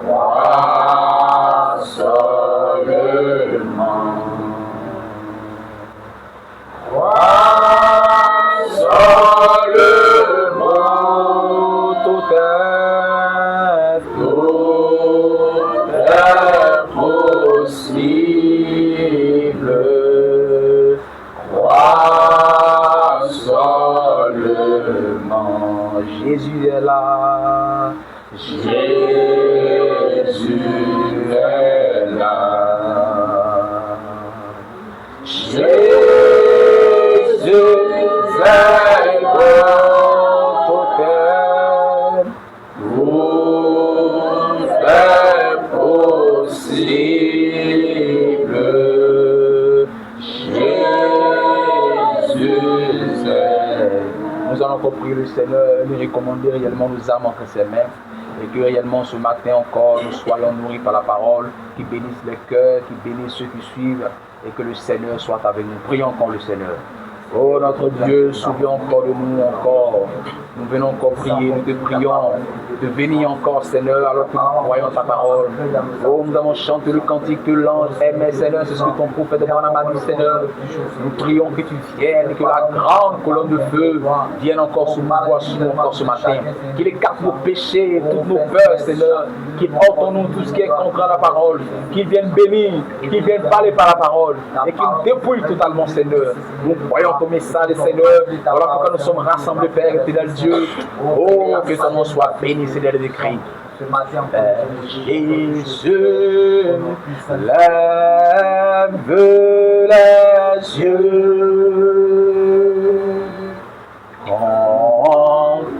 Crois seulement. Crois seulement. Tout est possible. Crois seulement. Jésus est là. Jésus est là. Jésus est dans ton cœur. Tout est possible. Jésus est. Nous allons encore prier le Seigneur, lui recommander réellement nos âmes entre ses mains. Et que réellement ce matin encore, nous soyons nourris par la parole, qui bénisse les cœurs, qui bénisse ceux qui suivent, et que le Seigneur soit avec nous. Prions encore le Seigneur. Oh notre Dieu, souviens encore de nous encore. Nous venons encore prier, nous te prions de venir encore Seigneur alors que nous croyons ta parole. Oh, nous avons chanté le cantique que l'ange aimait Seigneur, c'est ce que ton prophète Branham a dit Seigneur. Nous prions que tu viennes et que la grande colonne de feu vienne encore sous ma voix, encore ce matin. Qu'il écarte nos péchés et toutes nos peurs Seigneur. Qu'il ôte en nous tout ce qui est contre la parole. Qu'il vienne bénir, qu'il vienne parler par la parole et qu'il dépouille totalement Seigneur. Nous croyons ton message Seigneur. Voilà pourquoi nous sommes rassemblés Père éternel Dieu. Oh, que ton nom soit béni, Seigneur des écrits. Jésus lève les yeux, contemple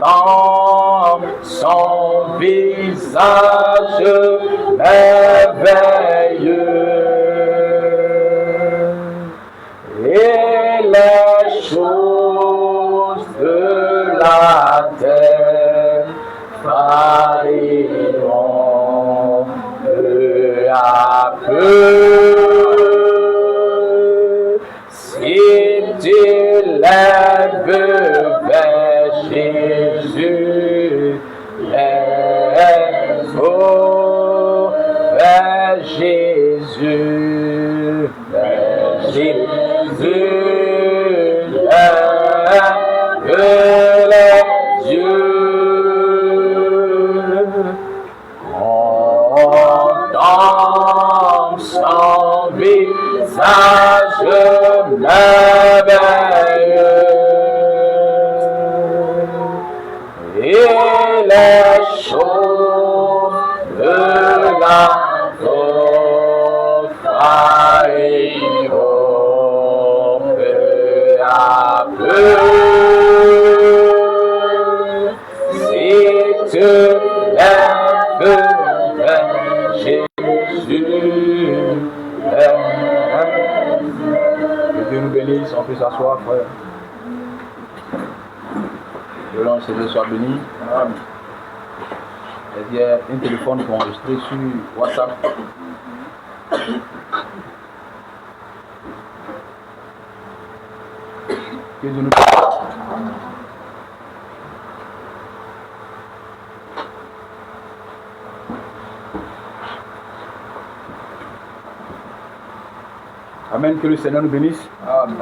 son visage merveilleux et les choses de la terre failliront peu à peu. Si tu lèves vers Jésus, lève vers Jésus, vers Jésus, lève les yeux, contemple son visage merveilleux et les choses de la terre failliront peu à peu. Si tu lèves vers Jésus, que Dieu nous bénisse, on peut s'asseoir, frère. Que l'ange Seigneur soit béni. Il y a un téléphone pour enregistrer sur WhatsApp. Que Dieu nous bénisse. Amen, que le Seigneur nous bénisse.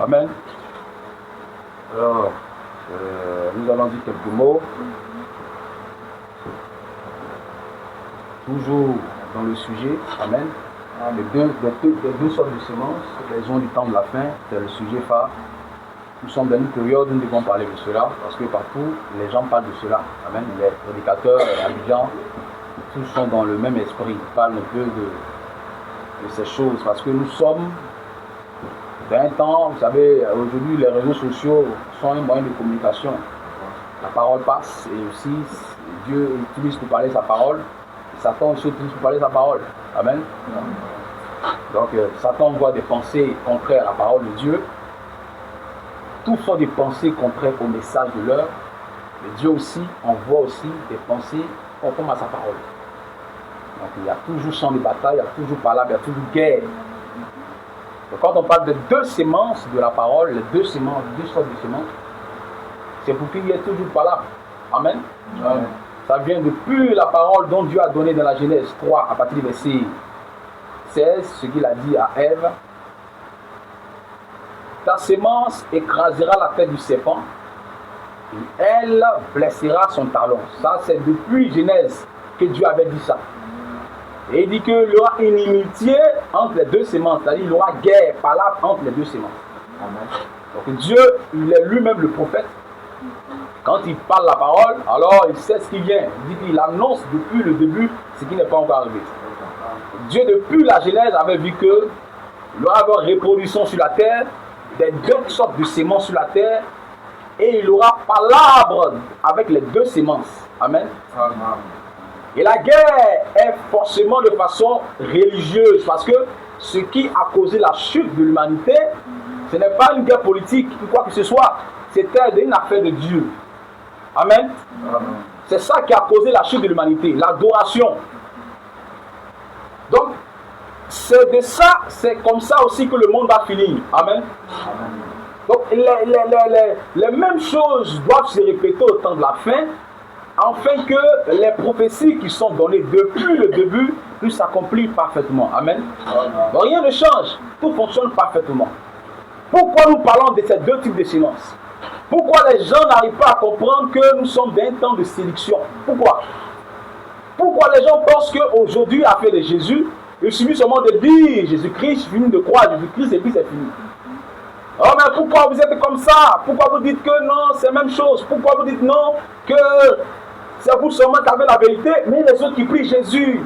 Amen. Alors, nous allons dire quelques mots. Toujours dans le sujet. Amen. Les deux sortes de semences, les ont du temps de la fin, c'est le sujet phare. Nous sommes dans une période où nous devons parler de cela, parce que partout, les gens parlent de cela. Amen. Les prédicateurs, les habitants, tous sont dans le même esprit, ils parlent un peu de ces choses, parce que nous sommes dans un temps, vous savez, aujourd'hui, les réseaux sociaux sont un moyen de communication. La parole passe, et aussi, Dieu utilise pour parler sa parole, Satan aussi utilise pour parler sa parole. Amen. Donc, Satan envoie des pensées contraires à la parole de Dieu. Tous sont des pensées contraires au message de l'heure. Mais Dieu aussi envoie aussi des pensées conformes à sa parole. Donc il y a toujours champ de bataille, il y a toujours palabre, il y a toujours guerre. Donc quand on parle de deux semences de la parole, les deux semences, deux sortes de semences, c'est pour qu'il y ait toujours palabre. Amen. Ça vient depuis la parole dont Dieu a donné dans la Genèse 3, à partir du verset 16, ce qu'il a dit à Ève. Ta sémence écrasera la tête du serpent, et elle blessera son talon. Ça, c'est depuis Genèse que Dieu avait dit ça. Et il dit qu'il y aura une inimitié entre les deux sémences, c'est-à-dire qu'il y aura guerre palable entre les deux sémences. Amen. Donc Dieu, il est lui-même le prophète. Quand il parle la parole, alors il sait ce qui vient. Il dit qu'il annonce depuis le début ce qui n'est pas encore arrivé. Dieu, depuis la Genèse, avait vu que il y aura avoir reproduction sur la terre, des deux sortes de sémences sur la terre, et il y aura palabre avec les deux sémences. Amen. Amen. Et la guerre est forcément de façon religieuse, parce que ce qui a causé la chute de l'humanité, ce n'est pas une guerre politique ou quoi que ce soit, c'était une affaire de Dieu. Amen. Amen. C'est ça qui a causé la chute de l'humanité, l'adoration. Donc, c'est de ça, c'est comme ça aussi que le monde va finir. Amen. Amen. Donc, les mêmes choses doivent se répéter au temps de la fin, afin que les prophéties qui sont données depuis le début puissent s'accomplir parfaitement. Amen. Donc, rien ne change, tout fonctionne parfaitement. Pourquoi nous parlons de ces deux types de sémences? Pourquoi les gens n'arrivent pas à comprendre que nous sommes dans un temps de sélection? Pourquoi? Pourquoi les gens pensent qu'aujourd'hui, après de Jésus, il suffit seulement de dire Jésus-Christ, fini de croire Jésus-Christ et puis c'est fini. Oh mais pourquoi vous êtes comme ça? Pourquoi vous dites que non, c'est la même chose? Pourquoi vous dites non, que c'est vous seulement qui avez la vérité, mais les autres qui prient Jésus,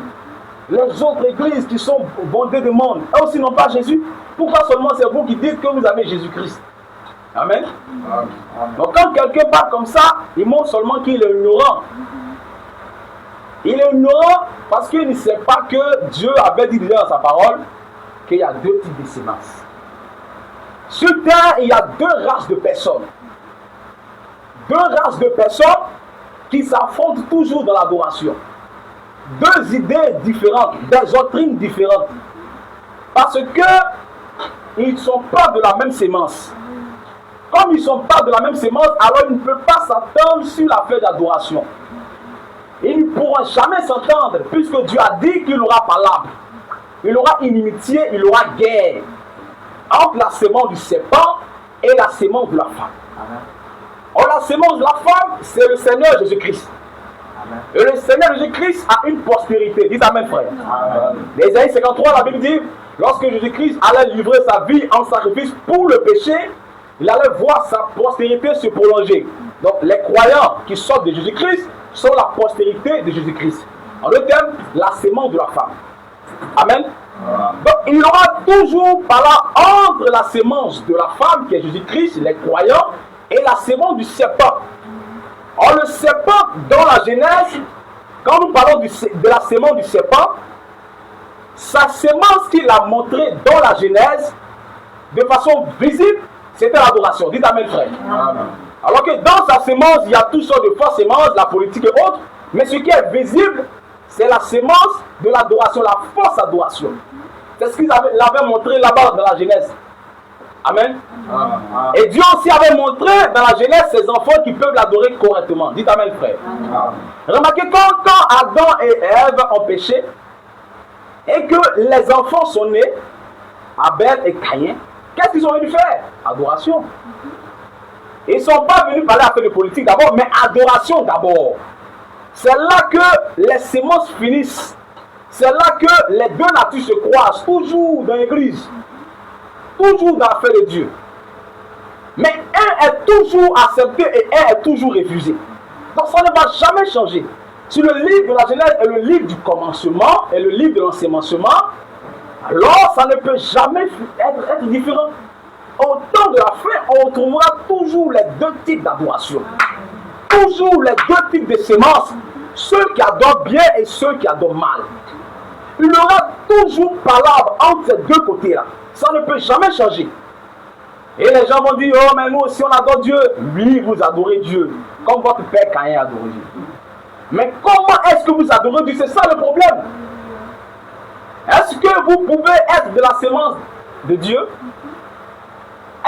les autres églises qui sont bondées de monde, eux aussi n'ont pas Jésus? Pourquoi seulement c'est vous qui dites que vous avez Jésus-Christ? Amen. Amen. Donc quand quelqu'un parle comme ça, il montre seulement qu'il est ignorant. Il est ignorant parce qu'il ne sait pas que Dieu avait dit déjà dans sa parole qu'il y a deux types de sémences. Sur terre, il y a deux races de personnes. Deux races de personnes qui s'affrontent toujours dans l'adoration. Deux idées différentes, des doctrines différentes. Parce que ils ne sont pas de la même sémence. Comme ils ne sont pas de la même sémence, alors ils ne peuvent pas s'attendre sur l'affaire d'adoration. Ils ne pourront jamais s'entendre, puisque Dieu a dit qu'il aura palabre. Il aura inimitié, il aura guerre entre la sémence du serpent et la sémence de la femme. Or, la sémence de la femme, c'est le Seigneur Jésus-Christ. Et le Seigneur Jésus-Christ a une postérité. Dites Amen, frère. Ésaïe 53, la Bible dit, lorsque Jésus-Christ allait livrer sa vie en sacrifice pour le péché, il allait voir sa postérité se prolonger. Donc, les croyants qui sortent de Jésus-Christ sont la postérité de Jésus-Christ. En d'autres termes, la sémence de la femme. Amen. Donc, il y aura toujours par là entre la sémence de la femme, qui est Jésus-Christ, les croyants, et la sémence du serpent. Or, le serpent, dans la Genèse, quand nous parlons de la sémence du serpent, sa sémence qu'il a montrée dans la Genèse, de façon visible, c'était l'adoration. Dites Amen, frère. Amen. Alors que dans sa sémence, il y a toutes sortes de fausses sémences, la politique et autres, mais ce qui est visible, c'est la sémence de l'adoration, la fausse adoration. C'est ce qu'il avait montré là-bas dans la Genèse. Amen. Amen. Et Dieu aussi avait montré dans la Genèse ses enfants qui peuvent l'adorer correctement. Dites Amen, frère. Amen. Remarquez quand Adam et Ève ont péché et que les enfants sont nés, Abel et Caïn, qu'est-ce qu'ils ont venus faire? Adoration. Ils ne sont pas venus parler affaire de politique d'abord, mais adoration d'abord. C'est là que les sémences finissent. C'est là que les deux natures se croisent, toujours dans l'église. Toujours dans l'affaire de Dieu. Mais un est toujours accepté et un est toujours refusé. Donc ça ne va jamais changer. Si le livre de la Genèse est le livre du commencement et le livre de l'ensemencement, alors ça ne peut jamais être différent. Au temps de la fin, on retrouvera toujours les deux types d'adoration. Toujours les deux types de sémences. Ceux qui adorent bien et ceux qui adorent mal. Il y aura toujours palabre entre ces deux côtés-là. Ça ne peut jamais changer. Et les gens vont dire, oh mais nous aussi on adore Dieu. Oui, vous adorez Dieu. Comme votre père Caïn adorait Dieu. Mais comment est-ce que vous adorez Dieu? C'est ça le problème. Est-ce que vous pouvez être de la sémence de Dieu?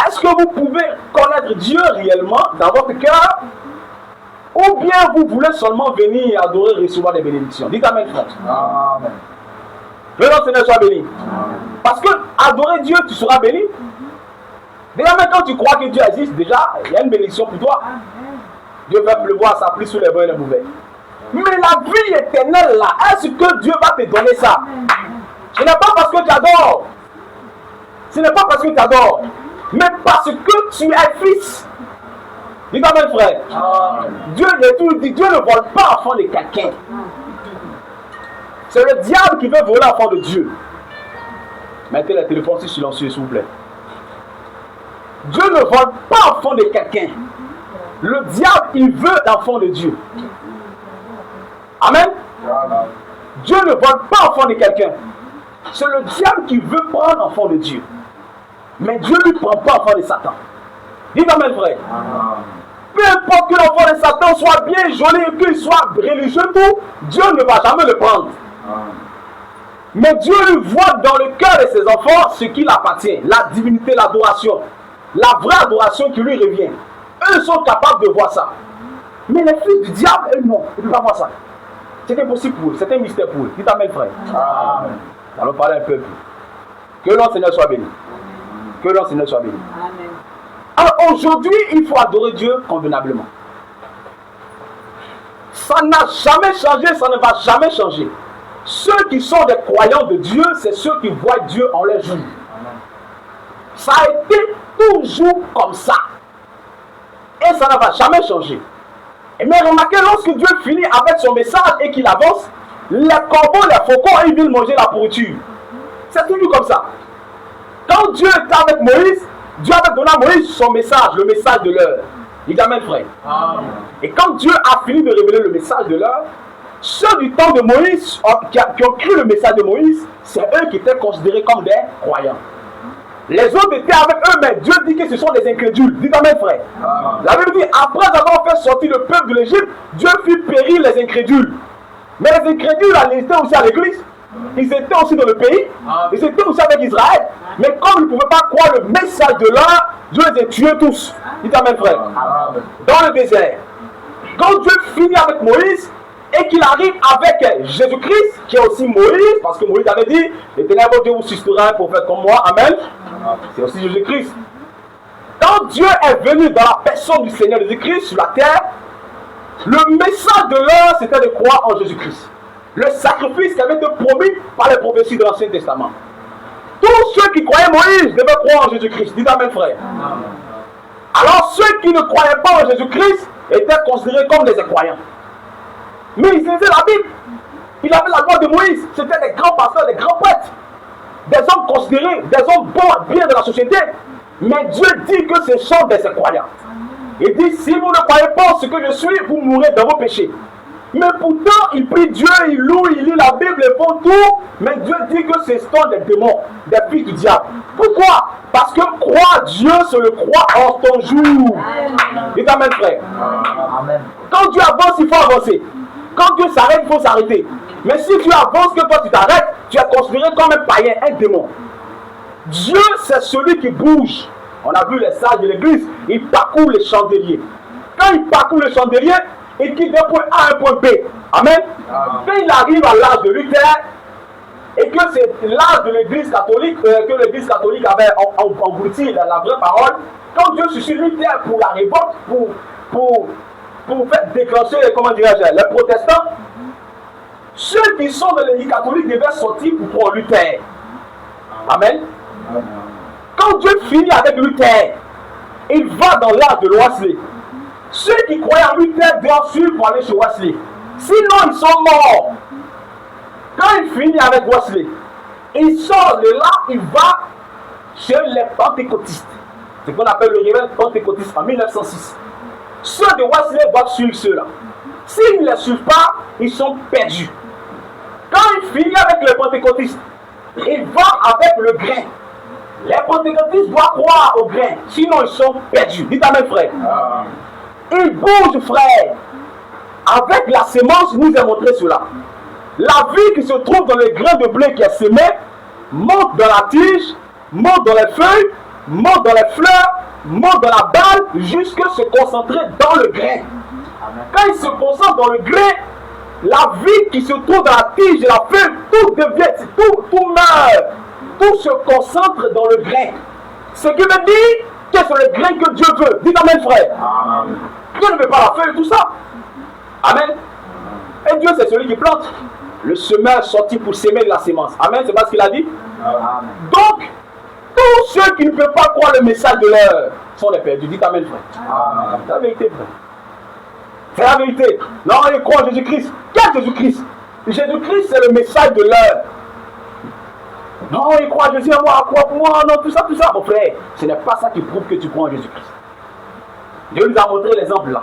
Est-ce que vous pouvez connaître Dieu réellement dans votre cœur? Ou bien vous voulez seulement venir adorer, recevoir des bénédictions. Dites amen, frère. Amen. Que notre Seigneur soit béni. Parce que adorer Dieu, tu seras béni. Déjà, même quand tu crois que Dieu existe, déjà, il y a une bénédiction pour toi. Dieu va pleuvoir sa pluie sur les bons et les mauvais. Mais la vie éternelle, là, est-ce que Dieu va te donner ça? Ce n'est pas parce que tu adores. Ce n'est pas parce que tu adores. Mais parce que tu es fils. Dis amen, frère. Dieu ne vole pas l'enfant de quelqu'un. C'est le diable qui veut voler l'enfant de Dieu. Mettez le téléphone sur silencieux, s'il vous plaît. Dieu ne vole pas l'enfant de quelqu'un. Le diable, il veut l'enfant de Dieu. Amen. Dieu ne vole pas l'enfant de quelqu'un. C'est le diable qui veut prendre l'enfant de Dieu. Mais Dieu ne lui prend pas l'enfant de Satan. Dites amen, frère. Peu importe que l'enfant de Satan soit bien joli et qu'il soit religieux, tout, Dieu ne va jamais le prendre. Mais Dieu lui voit dans le cœur de ses enfants ce qui appartient, la divinité, l'adoration, la vraie adoration qui lui revient. Eux sont capables de voir ça. Mais les fils du diable, eux non, ils ne peuvent pas voir ça. C'est impossible pour eux, c'est un mystère pour eux. Dites amen, frère. Amen. Allons parler un peu plus. Que notre Seigneur soit béni. Que notre Seigneur soit béni. Amen. Alors aujourd'hui, il faut adorer Dieu convenablement. Ça n'a jamais changé, ça ne va jamais changer. Ceux qui sont des croyants de Dieu, c'est ceux qui voient Dieu en leur jour. Ça a été toujours comme ça. Et ça ne va jamais changer. Mais remarquez, lorsque Dieu finit avec son message et qu'il avance, les corbeaux, les faucons, ils viennent manger la pourriture. C'est toujours comme ça. Quand Dieu était avec Moïse, Dieu avait donné à Moïse son message, le message de l'heure. Il dit amen, frère. Amen. Et quand Dieu a fini de révéler le message de l'heure, ceux du temps de Moïse, qui ont cru le message de Moïse, c'est eux qui étaient considérés comme des croyants. Les autres étaient avec eux, mais Dieu dit que ce sont des incrédules. Dites amen, frère. Amen. La Bible dit, après avoir fait sortir le peuple de l'Égypte, Dieu fit périr les incrédules. Mais les incrédules, ils étaient aussi à l'église. Ils étaient aussi dans le pays. Ils étaient aussi avec Israël. Mais comme ils ne pouvaient pas croire le message de l'heure, Dieu les a tués tous. Dites amen, frère. Amen. Dans le désert. Quand Dieu finit avec Moïse, et qu'il arrive avec Jésus-Christ, qui est aussi Moïse, parce que Moïse avait dit, l'Éternel Dieu vous suscitera un prophète comme moi, amen. C'est aussi Jésus-Christ. Quand Dieu est venu dans la personne du Seigneur Jésus-Christ sur la terre, le message de l'heure, c'était de croire en Jésus-Christ. Le sacrifice qui avait été promis par les prophéties de l'Ancien Testament. Tous ceux qui croyaient Moïse devaient croire en Jésus-Christ. Dites amen, frère. Alors ceux qui ne croyaient pas en Jésus-Christ étaient considérés comme des incroyants. Mais ils lisaient la Bible. Ils avaient la loi de Moïse. C'était des grands pasteurs, des grands prêtres. Des hommes considérés, des hommes bons, bien de la société. Mais Dieu dit que ce sont des incroyants. Il dit, si vous ne croyez pas en ce que je suis, vous mourrez dans vos péchés. Mais pourtant, ils prient Dieu, ils louent, ils lisent la Bible, ils font tout. Mais Dieu dit que ce sont des démons, des fils du diable. Pourquoi? Parce que croire Dieu, c'est le croire en ton jour. Dites amen, frère. Amen. Quand Dieu avance, il faut avancer. Quand Dieu s'arrête, il faut s'arrêter. Mais si Dieu avance, que toi tu t'arrêtes, tu es considéré comme un païen, un démon. Dieu, c'est celui qui bouge. On a vu les sages de l'église, ils parcourent les chandeliers. Quand ils parcourent les chandeliers, ils quittent d'un point A à un point B. Amen. Quand il arrive à l'âge de Luther, et que c'est l'âge de l'église catholique, que l'église catholique avait englouti la vraie parole, quand Dieu suscite Luther pour la révolte, pour faire déclencher, comment dirais-je, les protestants, ceux qui sont de l'église catholique devaient sortir pour prendre Luther. Amen. Quand Dieu finit avec Luther, il va dans l'âge de Wesley. Ceux qui croyaient en Luther doivent suivre pour aller chez Wesley. Sinon, ils sont morts. Quand il finit avec Wesley, il sort de là, il va chez les pentecôtistes. C'est ce qu'on appelle le réveil pentecôtiste en 1906. Ceux de Wesley doivent suivre ceux-là. S'ils ne les suivent pas, ils sont perdus. Quand il finit avec les pentecôtistes, il va avec le grain. Les pentecôtistes doivent croire au grain, sinon ils sont perdus. Dites amen, frère. Ils bougent, frère. Avec la sémence, nous a montré cela. La vie qui se trouve dans les grains de blé qui est sémé monte dans la tige, monte dans les feuilles, monte dans les fleurs, monte dans la balle, jusqu'à se concentrer dans le grain. Quand il se concentre dans le grain, la vie qui se trouve dans la tige et la feuille, tout devient, tout meurt. Tout se concentre dans le grain. Ce qui veut dire que c'est le grain que Dieu veut. Dites amen, frère. Amen. Dieu ne veut pas la feuille, tout ça. Amen. Et Dieu, c'est celui qui plante. Le semeur sorti pour s'aimer de la sémence. Amen, c'est pas ce qu'il a dit. Amen. Donc, tous ceux qui ne peuvent pas croire le message de l'heure sont les perdus. Dites amen, frère. Amen. C'est la vérité, frère. C'est la vérité. Non, ils croient en Jésus-Christ. Quel Jésus-Christ? Jésus-Christ, c'est le message de l'heure. Non, ils croient en Jésus, moi, quoi pour moi, non, tout ça, mon frère. Ce n'est pas ça qui prouve que tu crois en Jésus-Christ. Dieu nous a montré l'exemple là.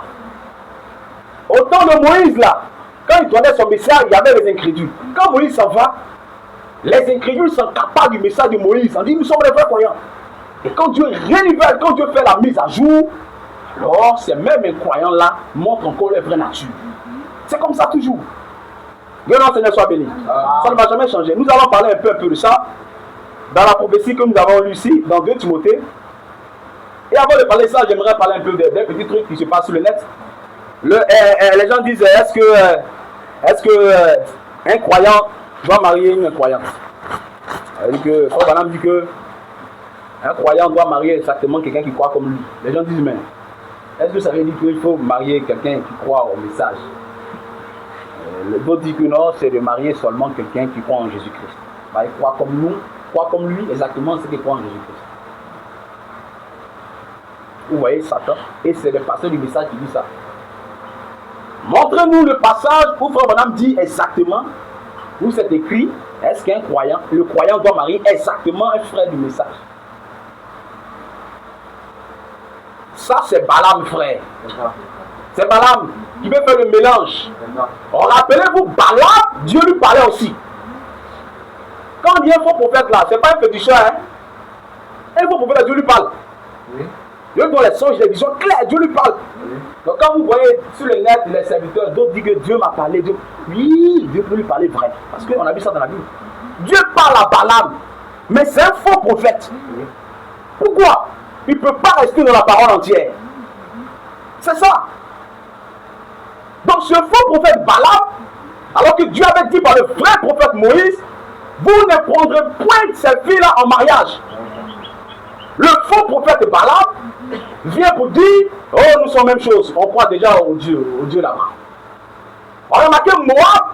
Au temps de Moïse là, quand il donnait son message, il y avait les incrédules. Quand Moïse s'en va, les incrédules sont capables du message de Moïse. On dit, nous sommes les vrais croyants. Et quand Dieu rénivelle, quand Dieu fait la mise à jour, alors ces mêmes incroyants-là montrent encore leur vraie nature. C'est comme ça toujours. Dieu notre Seigneur soit béni. Ça ne va jamais changer. Nous allons parler un peu de ça dans la prophétie que nous avons lue ici, dans 2 Timothée. Et avant de parler de ça, j'aimerais parler un peu des petits trucs qui se passent sur le net. Les gens disent, est-ce que un croyant doit marier une croyante? Frère Branham dit que un croyant doit marier exactement quelqu'un qui croit comme lui. Les gens disent, mais est-ce que ça veut dire qu'il faut marier quelqu'un qui croit au message? D'autres disent que non, c'est de marier seulement quelqu'un qui croit en Jésus-Christ. Il croit comme nous, croit comme lui, exactement ce qu'il croit en Jésus-Christ. Vous voyez Satan, et c'est le pasteur du message qui dit ça. Montrez-nous le passage où Frère Branham dit exactement où c'est écrit, est-ce qu'un croyant, le croyant doit marier exactement un frère du message. Ça c'est Balaam, frère. C'est Balaam qui veut faire le mélange. Rappelez-vous, Balaam, Dieu lui parlait aussi. Quand on dit un faux prophète là, c'est pas un féticheur, hein. Un faux prophète là, Dieu lui parle. Oui. Dieu donne les songes, les visions claires, Dieu lui parle. Oui. Donc quand vous voyez sur le net les serviteurs, d'autres disent que Dieu m'a parlé. Dieu... Oui, Dieu peut lui parler vrai. Parce qu'on a vu ça dans la Bible. Dieu parle à Balaam, mais c'est un faux prophète. Oui. Pourquoi? Il ne peut pas rester dans la parole entière. C'est ça. Donc ce faux prophète Balaam, alors que Dieu avait dit par le vrai prophète Moïse, vous ne prendrez point de ces filles-là en mariage. Le faux prophète Balaam vient pour dire, oh nous sommes même chose, on croit déjà au Dieu là-bas. On a remarqué Moab,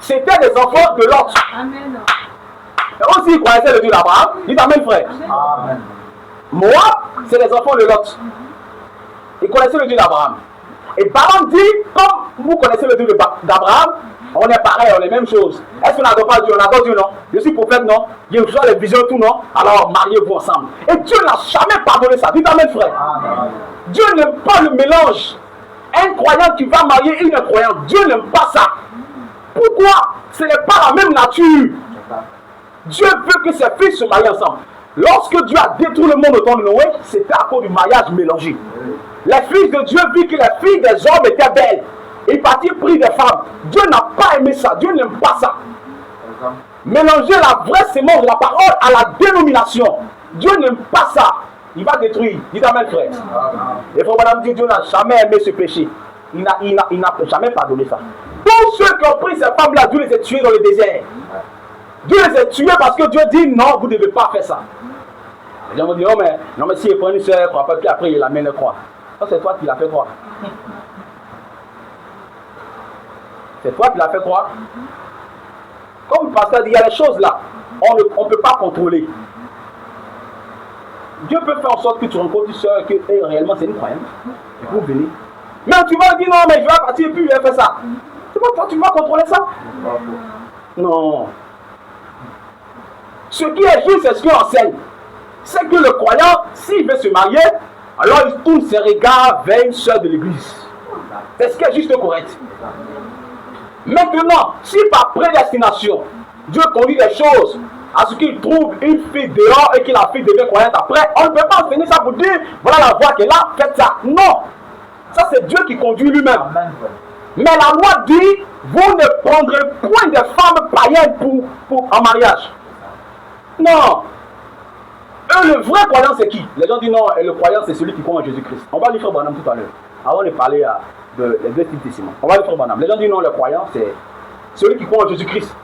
c'était des enfants de Lot. Amen. Et aussi ils connaissaient le Dieu d'Abraham. Dites amen frère. Amen. Moab, c'est les enfants de Lot. Ils connaissaient le Dieu d'Abraham. Et Balaam dit, comme vous connaissez le Dieu d'Abraham, on est pareil, on est même chose. Est-ce qu'on n'adore pas Dieu? On adore Dieu, non? Je suis prophète, non? Je reçois les visions, tout, non? Alors mariez-vous ensemble. Et Dieu n'a jamais pardonné ça. Dites amen, frère. Amen. Dieu n'aime pas le mélange. Un croyant qui va marier une croyante, Dieu n'aime pas ça. Pourquoi? Ce n'est pas la même nature. Dieu veut que ses fils se marient ensemble. Lorsque Dieu a détruit le monde au temps de Noé, c'était à cause du mariage mélangé. Les fils de Dieu virent que les filles des hommes étaient belles. Ils partirent pris des femmes. Dieu n'a pas aimé ça. Dieu n'aime pas ça. Mélanger la vraie sémence de la parole à la dénomination. Dieu n'aime pas ça. Il va détruire. Dites amen, frère. Et frère madame dit, Dieu n'a jamais aimé ce péché. Il n'a jamais pardonné ça. Tous ceux qui ont pris ces femmes-là, Dieu les a tués dans le désert. Dieu les a tués parce que Dieu dit non, vous ne devez pas faire ça. Les gens vont dire, non mais si il prend une soeur, puis après il l'amène à croire. Ça c'est toi qui l'as fait croire. C'est toi qui l'as fait croire. Comme le pasteur dit, il y a des choses là, on ne peut pas contrôler. Dieu peut faire en sorte que tu rencontres une soeur que réellement c'est une croyante. Et pour venir. Mais tu vas dire non, mais je vais partir et puis je vais faire ça. C'est pas toi, tu vas contrôler ça. Non. Ce qui est juste, c'est ce qu'on enseigne. C'est que le croyant, s'il veut se marier, alors il tourne ses regards vers une soeur de l'église. C'est ce qui est juste correct. Maintenant, si par prédestination, Dieu conduit les choses à ce qu'il trouve une fille dehors et que la fille devient croyante après, on ne peut pas enseigner ça pour dire, voilà la voie qui est là, faites ça. Non. Ça c'est Dieu qui conduit lui-même. Mais la loi dit, vous ne prendrez point de femmes païennes en mariage. Non. Le vrai croyant c'est qui? Les gens disent non, et le croyant c'est celui qui croit en Jésus-Christ. On va lire Frère Branham tout à l'heure. Avant de parler les deux types de sémences. On va le faire maintenant. Les gens disent non, le croyant, c'est celui qui croit en Jésus-Christ.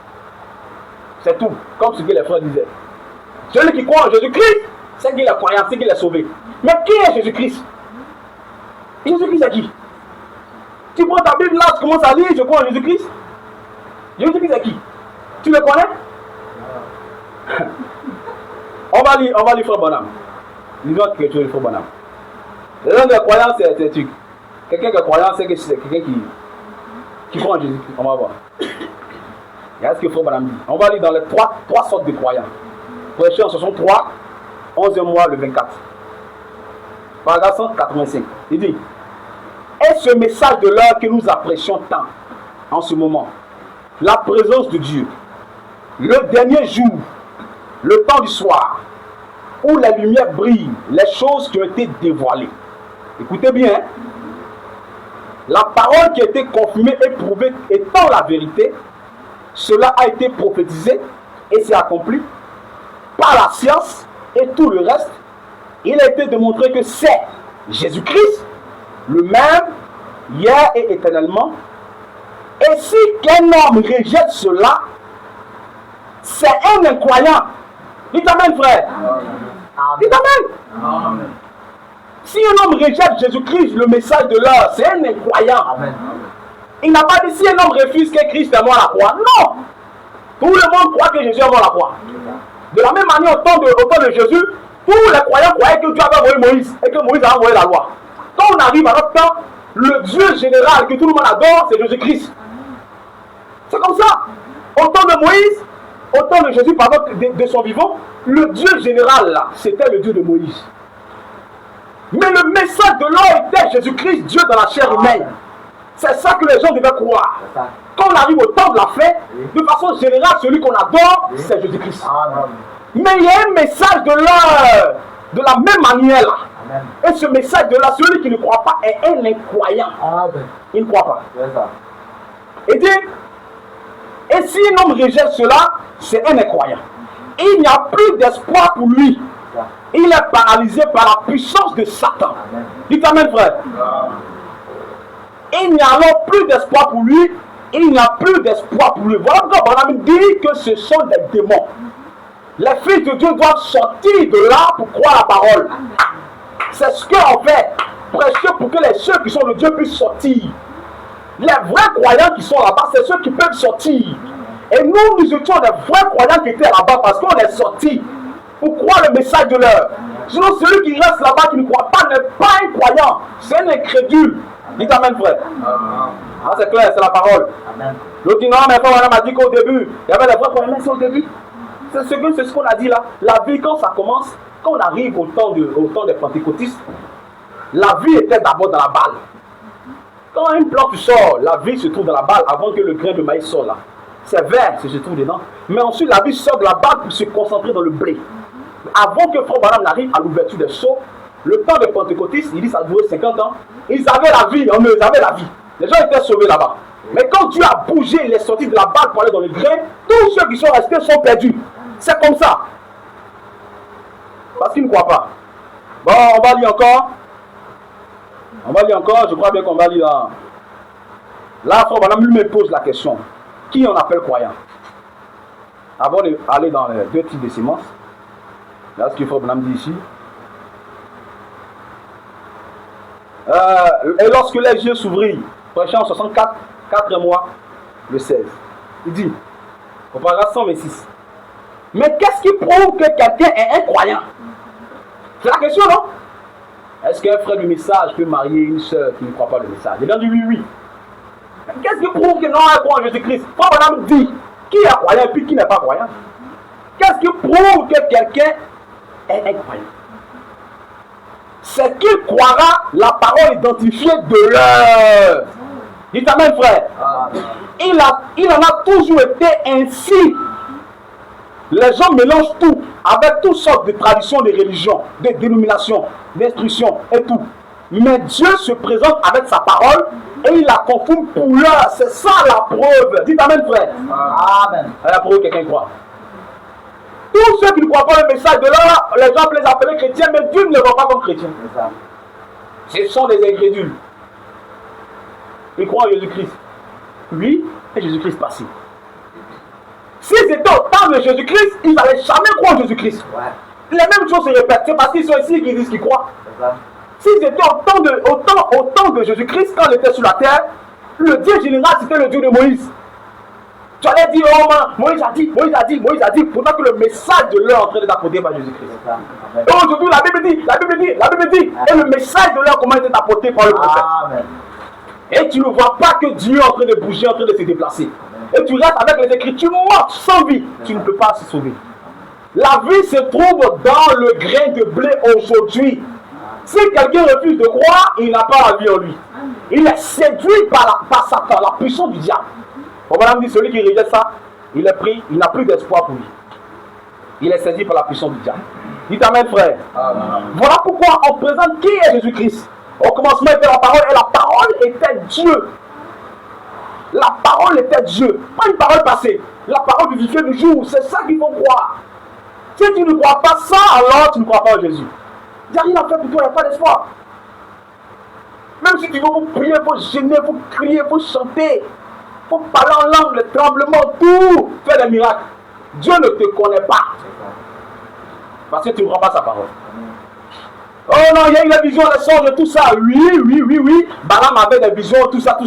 C'est tout, comme ce que les frères disaient. Celui qui croit en Jésus-Christ, c'est qu'il est croyant, c'est qu'il est sauvé. Mais qui est Jésus-Christ? Jésus-Christ c'est qui? Tu prends ta Bible là, tu commences à lire, je crois en Jésus-Christ. Jésus-Christ c'est qui? Tu le connais? On va lire frère Bonham. Lisons quelque chose de frère Bonham. Les gens de croyance, c'est quelqu'un qui est croyant, c'est quelqu'un qui croit en Jésus-Christ. On va voir. Regarde ce que frère Bonham dit. On va lire dans les trois sortes de croyants. Prêché en 63, 11e mois, le 24. Paragraphe 185. Il dit: est ce message de l'heure que nous apprécions tant en ce moment, la présence de Dieu, le dernier jour, le temps du soir, où la lumière brille, les choses qui ont été dévoilées. Écoutez bien, hein? La parole qui a été confirmée et prouvée étant la vérité, cela a été prophétisé et s'est accompli par la science et tout le reste. Il a été démontré que c'est Jésus-Christ, le même, hier et éternellement. Et si qu'un homme rejette cela, c'est un incroyant. Dites amen, frère. Dites amen. Amen. Si un homme rejette Jésus-Christ, le message de l'heure, c'est un incroyant. Amen. Il n'a pas dit si un homme refuse que Christ est mort à la croix. Non. Tout le monde croit que Jésus est mort à la croix. De la même manière, au temps de Jésus, tous les croyants croyaient que Dieu avait envoyé Moïse et que Moïse a envoyé la loi. Quand on arrive à notre temps, le Dieu général que tout le monde adore, c'est Jésus-Christ. C'est comme ça. Au temps de Moïse, au temps de Jésus, pardon, de son vivant, le Dieu général là, c'était le Dieu de Moïse. Mais le message de l'or était Jésus-Christ, Dieu dans la chair humaine. C'est ça que les gens devaient croire. Quand on arrive au temps de la fête, de façon générale, celui qu'on adore, c'est Jésus-Christ. Mais il y a un message de l'heure, de la même manière là. Amen. Et ce message de là, celui qui ne croit pas est un incroyant. Amen. Il ne croit pas. Et dit, et si un homme rejette cela, c'est un incroyant. Il n'y a plus d'espoir pour lui. Il est paralysé par la puissance de Satan. Amen. Dites amen, frère. Amen. Il n'y a alors plus d'espoir pour lui. Il n'y a plus d'espoir pour lui. Voilà pourquoi Branham dit que ce sont des démons. Les fils de Dieu doivent sortir de là pour croire la parole. C'est ce qu'on fait. Prêcher pour que ceux qui sont de Dieu puissent sortir. Les vrais croyants qui sont là-bas, c'est ceux qui peuvent sortir. Et nous étions des vrais croyants qui étaient là-bas parce qu'on est sortis pour croire le message de l'heure. Sinon, celui qui reste là-bas qui ne croit pas n'est pas un croyant. C'est un incrédule. Dites amen, frère. Ah, c'est clair, c'est la parole. L'autre dit non, mais frère, madame a dit qu'au début, il y avait des vrais croyants, mais c'est au début. C'est ce qu'on a dit là. La vie, quand ça commence, quand on arrive au temps des pentecôtistes, la vie était d'abord dans la balle. Quand une plante sort, la vie se trouve dans la balle avant que le grain de maïs sorte là. C'est vert, se trouve dedans. Mais ensuite, la vie sort de la balle pour se concentrer dans le blé. Avant que Frère Branham n'arrive à l'ouverture des seaux, le temps des pentecôtistes, il dit ça a duré 50 ans, ils avaient la vie, ils avaient la vie. Les gens étaient sauvés là-bas. Mais quand Dieu a bougé, il est sorti de la balle pour aller dans le grain, tous ceux qui sont restés sont perdus. C'est comme ça. Parce qu'ils ne croient pas. Bon, on va lire encore. Je crois bien qu'on va lire là. Là, Frère Branham lui me pose la question. Qui on appelle croyant? Avant d'aller dans les deux types de semences, là ce que Frère Branham dit ici. Et lorsque les yeux s'ouvrirent, prêché en 64, 4 mois, le 16. Il dit, au paragraphe 126. Mais qu'est-ce qui prouve que quelqu'un est un croyant? C'est la question, non? Est-ce qu'un frère du message peut marier une soeur qui ne croit pas le message? Il a dit oui, oui. Qu'est-ce qui prouve que non, elle croit en Jésus-Christ? Frère Branham dit qui est croyant et puis qui n'est pas croyant. Qu'est-ce qui prouve que quelqu'un est un croyant? C'est qu'il croira la parole identifiée de l'heure. Dites amen, frère. Il en a toujours été ainsi. Les gens mélangent tout avec toutes sortes de traditions, de religions, de dénominations, d'instructions et tout. Mais Dieu se présente avec sa parole et il la confirme pour l'heure. C'est ça la preuve. Dites amen, frère. Amen. C'est la preuve que quelqu'un croit. Tous ceux qui ne croient pas le message de l'heure, les gens peuvent les appeler chrétiens, mais Dieu ne les voit pas comme chrétiens. Ce sont des incrédules. ils croient en Jésus-Christ. Oui, et Jésus-Christ passé. S'ils étaient au temps de Jésus-Christ, ils n'allaient jamais croire en Jésus-Christ. Ouais. Les mêmes choses se répètent. C'est parce qu'ils sont ici qu'ils disent qu'ils croient. S'ils étaient au temps de Jésus-Christ, quand il était sur la terre, le Dieu général, c'était le Dieu de Moïse. Tu allais dire, oh man, Moïse a dit, pendant que le message de l'heure est en train d'être apporté par Jésus-Christ. Et aujourd'hui, la Bible dit, et le message de l'heure comment il est apporté par le prophète. Amen. Et tu ne vois pas que Dieu est en train de bouger, en train de se déplacer. Et tu restes avec les Écritures mortes, sans vie. Tu ne peux pas se sauver. La vie se trouve dans le grain de blé aujourd'hui. Si quelqu'un refuse de croire, il n'a pas la vie en lui. Il est séduit par Satan, la puissance du diable. Bon, madame dit, celui qui rejette ça, il est pris, il n'a plus d'espoir pour lui. Il est séduit par la puissance du diable. Dites amen, frère. Voilà pourquoi on présente qui est Jésus-Christ. Au commencement était la parole, et la parole était Dieu. La parole était Dieu. Pas une parole passée. La parole du vivifié du jour. C'est ça qu'il faut croire. Si tu ne crois pas ça, alors tu ne crois pas en Jésus. Il n'y a rien à faire pour toi, il n'y a pas d'espoir. Même si tu veux vous prier, il faut gêner, il faut crier, il faut chanter. Il faut parler en langue, le tremblement, tout. Faire des miracles. Dieu ne te connaît pas. Parce que tu ne crois pas sa parole. Oh non, il y a eu des visions, des songes, tout ça. Oui. Balaam avait des visions, tout ça.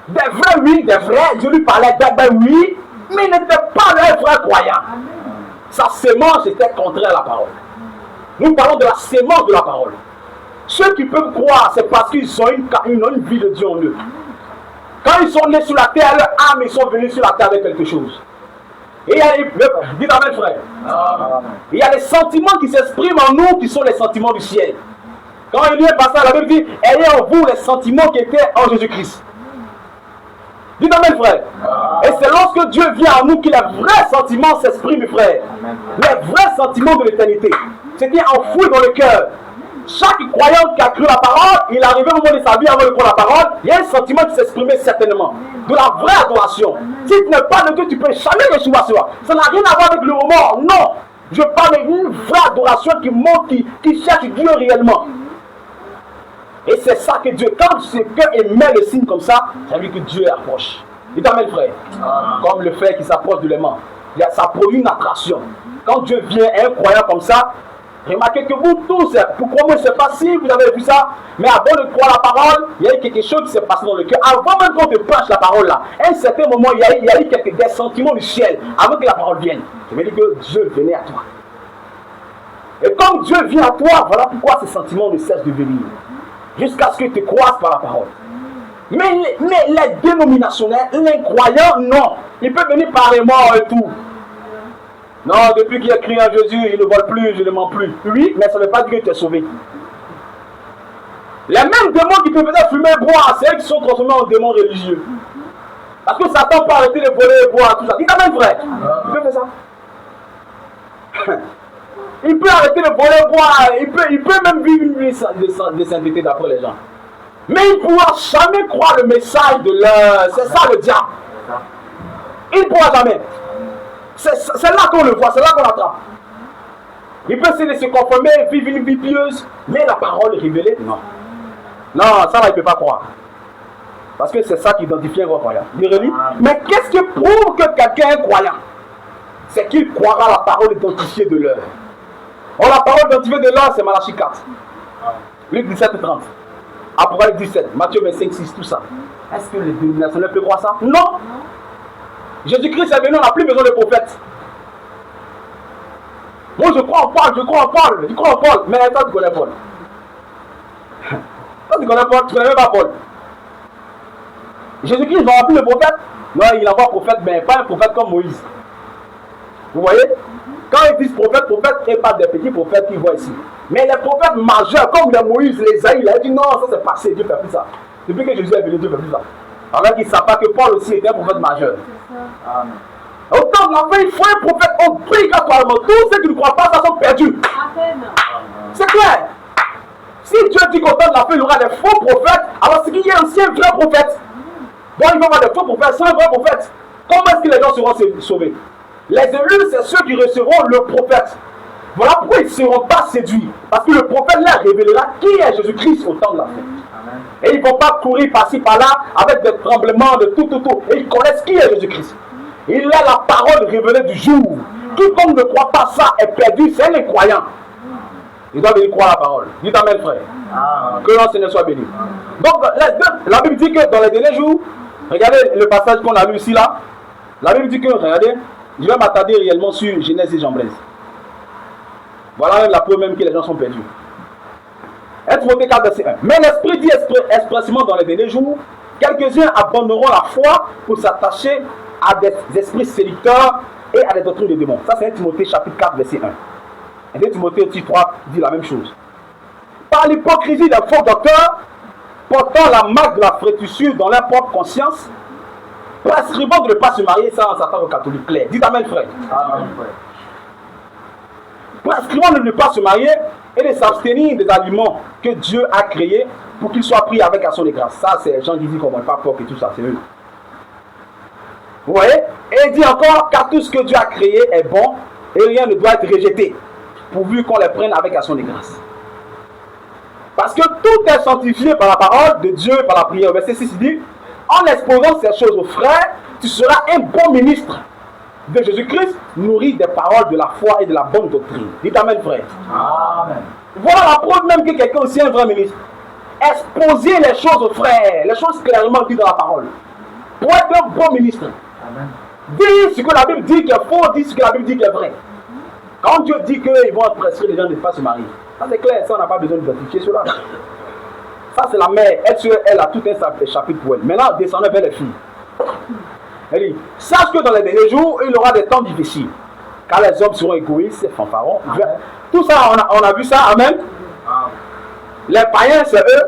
Des vrais, oui, des vrais. Dieu lui parlait, oui. Mais il n'était pas un vrai croyant. Sa sémence était contraire à la parole. Nous parlons de la sémence de la parole. Ceux qui peuvent croire, c'est parce qu'ils ont une vie de Dieu en eux. Quand ils sont nés sur la terre, leur âme, ils sont venus sur la terre avec quelque chose. Et il y a dites amen, frère. Il y a des sentiments qui s'expriment en nous qui sont les sentiments du ciel. Quand il est passé, la Bible dit, ayez en vous les sentiments qui étaient en Jésus-Christ. Dites amen, frère. Et c'est lorsque Dieu vient à nous que les vrais sentiments s'expriment, frère. Les vrais sentiments de l'éternité. Ce qui est enfoui dans le cœur. Chaque croyant qui a cru la parole, il est arrivé au moment de sa vie avant de croire la parole, il y a un sentiment qui s'exprimait certainement. De la vraie adoration. Si tu n'es pas de Dieu, tu ne peux jamais recevoir cela. Ça n'a rien à voir avec le moment. Non. Je parle d'une vraie adoration qui monte, qui cherche Dieu réellement. Et c'est ça que Dieu, quand ce cœur émet le signe comme ça, ça veut dire que Dieu approche. Il t'amène, frère. Comme le fer qui s'approche de l'aimant. Ça produit une attraction. Quand Dieu vient à un croyant comme ça, remarquez que vous tous, pourquoi moi je ne sais pas si vous avez vu ça, mais avant de croire la parole, il y a eu quelque chose qui s'est passé dans le cœur. Avant même qu'on te prêche la parole là, à un certain moment, il y a eu des sentiments du ciel avant que la parole vienne. Ça veut dire que Dieu venait à toi. Et comme Dieu vient à toi, voilà pourquoi ces sentiments ne cessent de venir. Jusqu'à ce que tu croises par la parole. Mais les dénominationnels, les croyants, non. Ils peuvent venir par les morts et tout. Non, depuis qu'il a crié à Jésus, je ne vole plus, je ne mens plus. Oui, mais ça ne veut pas dire que tu es sauvé. Les mêmes démons qui te faisaient fumer et boire, c'est eux qui sont transformés en démons religieux. Parce que Satan peut arrêter de voler et boire, tout ça. Dis ta même, frère. Il peut faire ça. Il peut arrêter de voler et boire, il peut même vivre une vie de sainteté d'après les gens. Mais il ne pourra jamais croire le message de l'heure. C'est ça le diable. Il ne pourra jamais. C'est là qu'on le voit, c'est là qu'on l'attrape. Il peut essayer de se conformer, vivre une vie pieuse, mais la parole révélée, non. Non, ça là, il ne peut pas croire. Parce que c'est ça qui identifie un croyant. Mais qu'est-ce qui prouve que quelqu'un est croyant? C'est qu'il croira la parole identifiée de l'heure. Or, la parole identifiée de l'heure, c'est Malachie 4. Luc 17 et 30. Apocalypse 17, Matthieu 25, 6, tout ça. Est-ce que les dénominationnaires peuvent croire ça? Non. Jésus-Christ est venu, on n'a plus besoin de prophètes. Moi je crois en Paul, je crois en Paul. Mais toi tu connais Paul. Toi tu connais Paul, tu connais même pas Paul. Jésus-Christ n'aura plus de prophète. Non, il envoie prophète, mais pas un prophète comme Moïse. Vous voyez? Quand ils disent prophète, et pas des petits prophètes qu'ils voient ici. Mais les prophètes majeurs, comme les Moïse, les Isaïe, il a dit non, ça c'est passé, Dieu ne fait plus ça. Depuis que Jésus est venu, Dieu ne fait plus ça. Alors qu'ils ne savent pas que Paul aussi était un prophète majeur. Amen. Au temps de la fin, il faut un prophète obligatoirement. Tous ceux qui ne croient pas, ça sont perdus. C'est clair. Si Dieu dit qu'au temps de la fin, il y aura des faux prophètes, alors c'est qu'il y a aussi un vrai prophète. Bon, il va y avoir des faux prophètes, c'est un vrai prophète. Comment est-ce que les gens seront sauvés? Les élus, c'est ceux qui recevront le prophète. Voilà pourquoi ils ne seront pas séduits. Parce que le prophète leur révélera qui est Jésus-Christ au temps de la fin. Et ils ne vont pas courir par-ci par-là avec des tremblements de tout. Et ils connaissent qui est Jésus-Christ. Il a la parole révélée du jour. Quiconque ne croit pas ça est perdu, c'est un incroyant. Il doit venir croire la parole. Dites amen, frère. Que le Seigneur soit béni. Donc, la Bible dit que dans les derniers jours, regardez le passage qu'on a lu ici là. La Bible dit que, regardez, je vais m'attarder réellement sur Genèse et Jean Blaise. Voilà la preuve même que les gens sont perdus. 1 Timothée 4, verset 1. Mais l'Esprit dit expressément dans les derniers jours, quelques-uns abandonneront la foi pour s'attacher à des esprits séducteurs et à des doctrines de démons. Ça, c'est 1 Timothée chapitre 4, verset 1. Et 2 Timothée 3 dit la même chose. Par l'hypocrisie des faux docteurs, portant la marque de la frétissure dans leur propre conscience, prescrivant de ne pas se marier, ça, on s'attend aux catholiques clairs. Dites amen, frère. Amen, frère. Prescrivant de ne pas se marier et de s'abstenir des aliments que Dieu a créés pour qu'ils soient pris avec action de grâce. Ça, c'est les gens qui disent qu'on ne mange pas porc et tout ça, c'est eux. Vous voyez? Et il dit encore, car tout ce que Dieu a créé est bon et rien ne doit être rejeté, pourvu qu'on les prenne avec action de grâce. Parce que tout est sanctifié par la parole de Dieu, par la prière. Verset 6 dit, en exposant ces choses aux frères, tu seras un bon ministre de Jésus-Christ, nourri des paroles de la foi et de la bonne doctrine. Dites amen, frère. Amen. Voilà la preuve même que quelqu'un aussi est un vrai ministre. Exposer les choses aux frères, les choses clairement dites dans la parole. Pour être un bon ministre. Amen. Dis ce que la Bible dit qu'il est faux, dis ce que la Bible dit qu'il est vrai. Quand Dieu dit qu'ils vont prescrire les gens de ne pas se marier, ça c'est clair, ça on n'a pas besoin d'identifier cela. Ça c'est la mère, elle a tout un chapitre pour elle. Maintenant, descendons vers les filles. Elle dit, sache que dans les derniers jours, il y aura des temps difficiles. Car les hommes seront égoïstes, fanfarons. Tout ça, on a vu ça, amen. Les païens, c'est eux.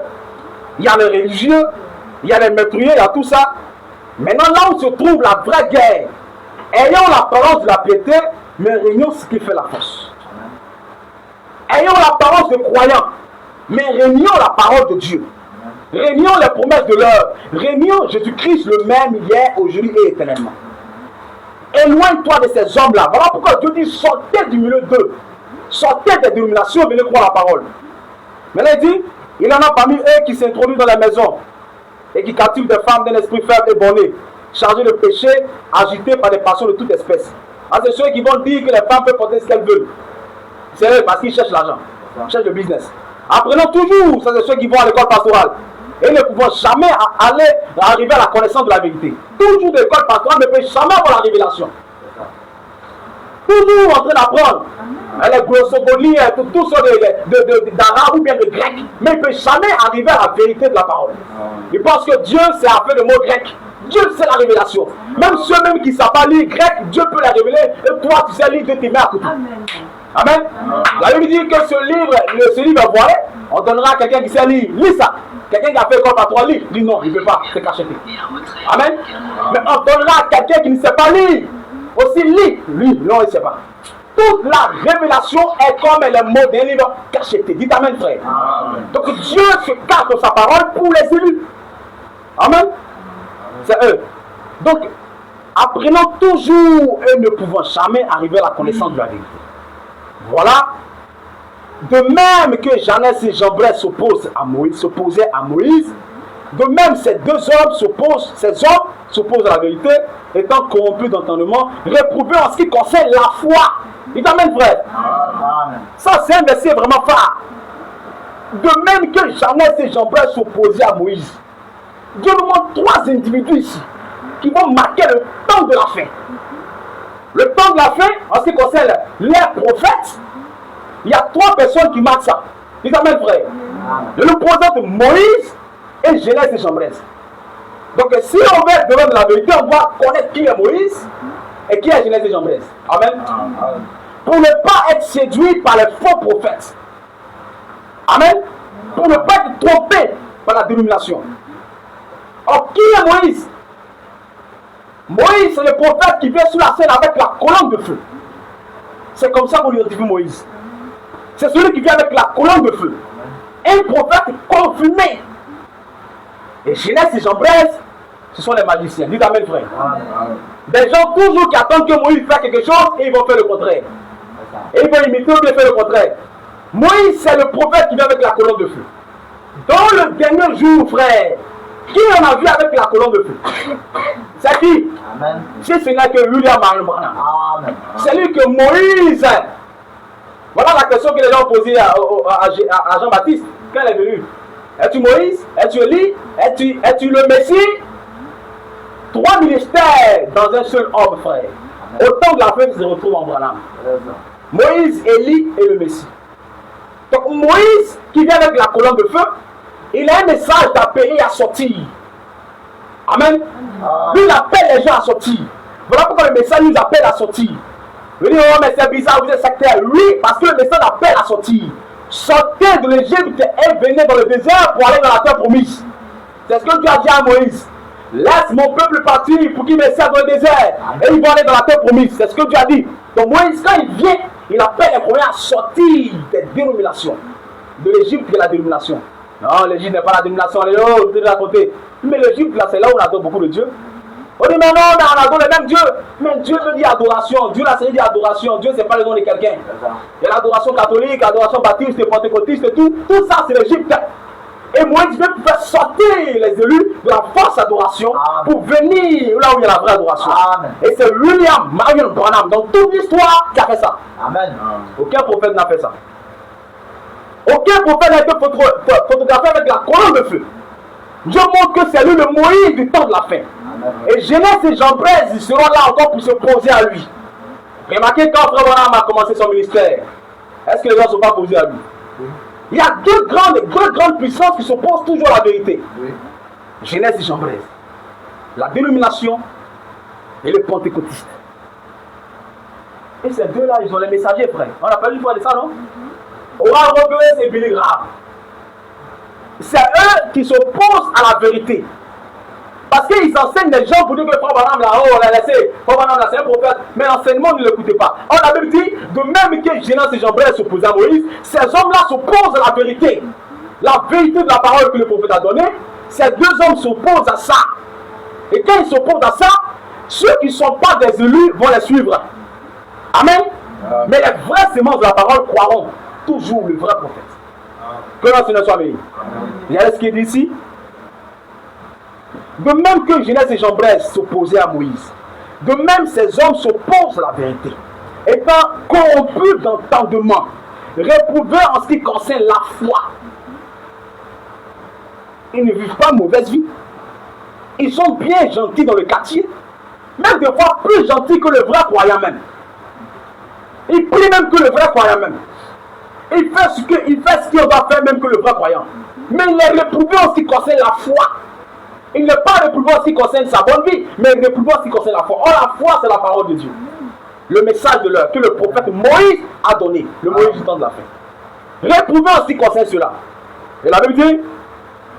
Il y a les religieux, il y a les meurtriers, il y a tout ça. Maintenant, là où se trouve la vraie guerre, ayons l'apparence de la piété, mais régnons ce qui fait la force. Ayons l'apparence de croyants, mais régnons la parole de Dieu. Régnons les promesses de l'heure. Régnons Jésus-Christ le même hier, aujourd'hui et éternellement. Éloigne-toi de ces hommes-là. Voilà pourquoi Dieu dit sortez du milieu d'eux. Sortez des dénominations, venez croire la parole. Mais là, il dit, il y en a parmi eux qui s'introduisent dans la maison et qui captivent des femmes d'un esprit faible et borné, chargées de péché, agitées par des passions de toute espèce. C'est ceux qui vont dire que les femmes peuvent porter ce qu'elles veulent. C'est eux parce qu'ils cherchent l'argent, ils cherchent le business. Apprenons toujours, ça c'est ceux qui vont à l'école pastorale et ne pouvant jamais arriver à la connaissance de la vérité. Toujours de l'école pastorale ne peut jamais avoir la révélation. Toujours en train d'apprendre. Les glossoponies, tout ça d'arabe ou bien de grec, mais il ne peut jamais arriver à la vérité de la parole. Il pense que Dieu c'est appelé le mot grec. Dieu c'est la révélation. Même ceux-mêmes qui ne savent pas lire grec, Dieu peut la révéler et toi tu sais lire de tes mains à côté. Amen. La Bible dit que ce livre voilé, on donnera à quelqu'un qui sait lire. Lis ça. Quelqu'un qui a fait école par toi, lis. Dis non, il ne veut pas, c'est cacheté. Amen. Mais on donnera à quelqu'un qui ne sait pas lire. Aussi lis. Lui, non, il ne sait pas. Toute la révélation est comme les mots d'un livre cacheté. Dites amen, frère. Amen. Donc Dieu se cache dans sa parole pour les élus. Amen. C'est eux. Donc, apprenons toujours et ne pouvons jamais arriver à la connaissance de la vérité. Voilà. De même que Janès et Jambres s'opposaient à Moïse, de même ces deux hommes s'opposent à la vérité, étant corrompus d'entendement, réprouvés en ce qui concerne la foi. Il t'amène, frère. Ça, c'est un verset vraiment phare. De même que Janès et Jambres s'opposaient à Moïse, Dieu nous montre trois individus ici qui vont marquer le temps de la fin. Le temps de la fin, en ce qui concerne les prophètes, il y a trois personnes qui marquent ça. Ils amènent, frère. Je nous présente Moïse et Genèse et Jambres. Donc, si on veut être devant de la vérité, on doit connaître qui est Moïse et qui est Genèse et Jambres. Amen. Pour ne pas être séduit par les faux prophètes. Amen. Pour ne pas être trompé par la dénomination. Or, qui est Moïse? Moïse, c'est le prophète qui vient sur la scène avec la colonne de feu. C'est comme ça qu'on lui identifie Moïse. C'est celui qui vient avec la colonne de feu. Un prophète confirmé. Et Genèse et Jambres, ce sont les magiciens. Dites amen, frère. Des gens toujours qui attendent que Moïse fasse quelque chose et ils vont faire le contraire. Et ils vont imiter ou bien faire le contraire. Moïse, c'est le prophète qui vient avec la colonne de feu. Dans le dernier jour, frère, qui en a vu avec la colonne de feu? C'est qui? Amen. Si ce n'est que William Marion Branham. Amen. C'est lui que Moïse. Voilà la question que les gens ont posée à Jean-Baptiste quand il est venu. Es-tu Moïse? Es-tu Élie? Es-tu le Messie? 3 ministères dans un seul homme, frère. Autant de la femme se retrouve en Branham. Moïse, Élie et le Messie. Donc Moïse, qui vient avec la colonne de feu, il a un message d'appeler à sortir. Amen. Lui, il appelle les gens à sortir. Voilà pourquoi le message nous appelle à sortir. Vous dites, oh, mais c'est bizarre, vous êtes sectaire. Oui, parce que le message appelle à sortir. Sortez de l'Égypte et venez dans le désert pour aller dans la terre promise. C'est ce que Dieu a dit à Moïse. Laisse mon peuple partir pour qu'il me serve dans le désert. Et ils vont aller dans la terre promise. C'est ce que Dieu a dit. Donc Moïse, quand il vient, il appelle les premiers à sortir des dénominations. De l'Égypte, il y a la dénomination. Non, l'Égypte n'est pas la dénomination. Allez, oh, vous devez raconter. Mais l'Égypte, là, c'est là où on adore beaucoup de Dieu. On dit, mais non, mais on adore le même Dieu. Mais Dieu veut dire adoration. Dieu, là, c'est dit adoration. Dieu, c'est pas le nom de quelqu'un. Il y a l'adoration catholique, l'adoration baptiste, pentecôtiste et tout. Tout ça, c'est l'Égypte. Et Moïse veut faire sortir les élus de la fausse adoration pour venir là où il y a la vraie adoration. Amen. Et c'est William Marion Branham, dans toute l'histoire, qui a fait ça. Amen. Aucun prophète n'a fait ça. Aucun prophète n'a été photographié avec la colonne de feu. Dieu montre que c'est lui le Moïse du temps de la fin. Amen. Et Genès et Jambres, ils seront là encore pour se poser à lui. Remarquez quand Frère Branham a commencé son ministère, est-ce que les gens ne sont pas posés à lui? Il y a deux grandes puissances qui s'opposent toujours à la vérité. Oui. Genès et Jambres. La dénomination et le pentecôtiste. Et ces deux-là, ils ont les messagers, frère. On n'a pas eu une fois de ça, non? Oral Roberts et Billy Graham. C'est eux qui s'opposent à la vérité. Parce qu'ils enseignent les gens pour dire que Frère Branham là-haut, on l'a laissé. Frère Branham là, c'est un prophète. Mais l'enseignement, ne l'écoutez pas. On a même dit, de même que Genès et Jambres s'opposaient à Moïse, ces hommes-là s'opposent à la vérité. La vérité de la parole que le prophète a donnée, ces deux hommes s'opposent à ça. Et quand ils s'opposent à ça, ceux qui ne sont pas des élus vont les suivre. Amen. Mais les vrais semences de la parole croiront toujours le vrai prophète. Que l'on se ne soit béni. Il y a ce qui est dit ici. De même que Genès et Jambres s'opposaient à Moïse, de même ces hommes s'opposent à la vérité, étant corrompus d'entendement, réprouvés en ce qui concerne la foi. Ils ne vivent pas mauvaise vie. Ils sont bien gentils dans le quartier, même des fois plus gentils que le vrai croyant même. Ils prient même que le vrai croyant même. Il fait ce qu'il doit faire même que le vrai croyant. Mais il est réprouvé en ce qui concerne la foi. Il n'est pas réprouvé en ce qui concerne sa bonne vie, mais il est réprouvé en ce qui concerne la foi. Or, la foi, c'est la parole de Dieu. Le message de l'heure que le prophète Moïse a donné. Le Moïse du temps de la fin. Réprouvé en ce qui concerne cela. Et la Bible dit,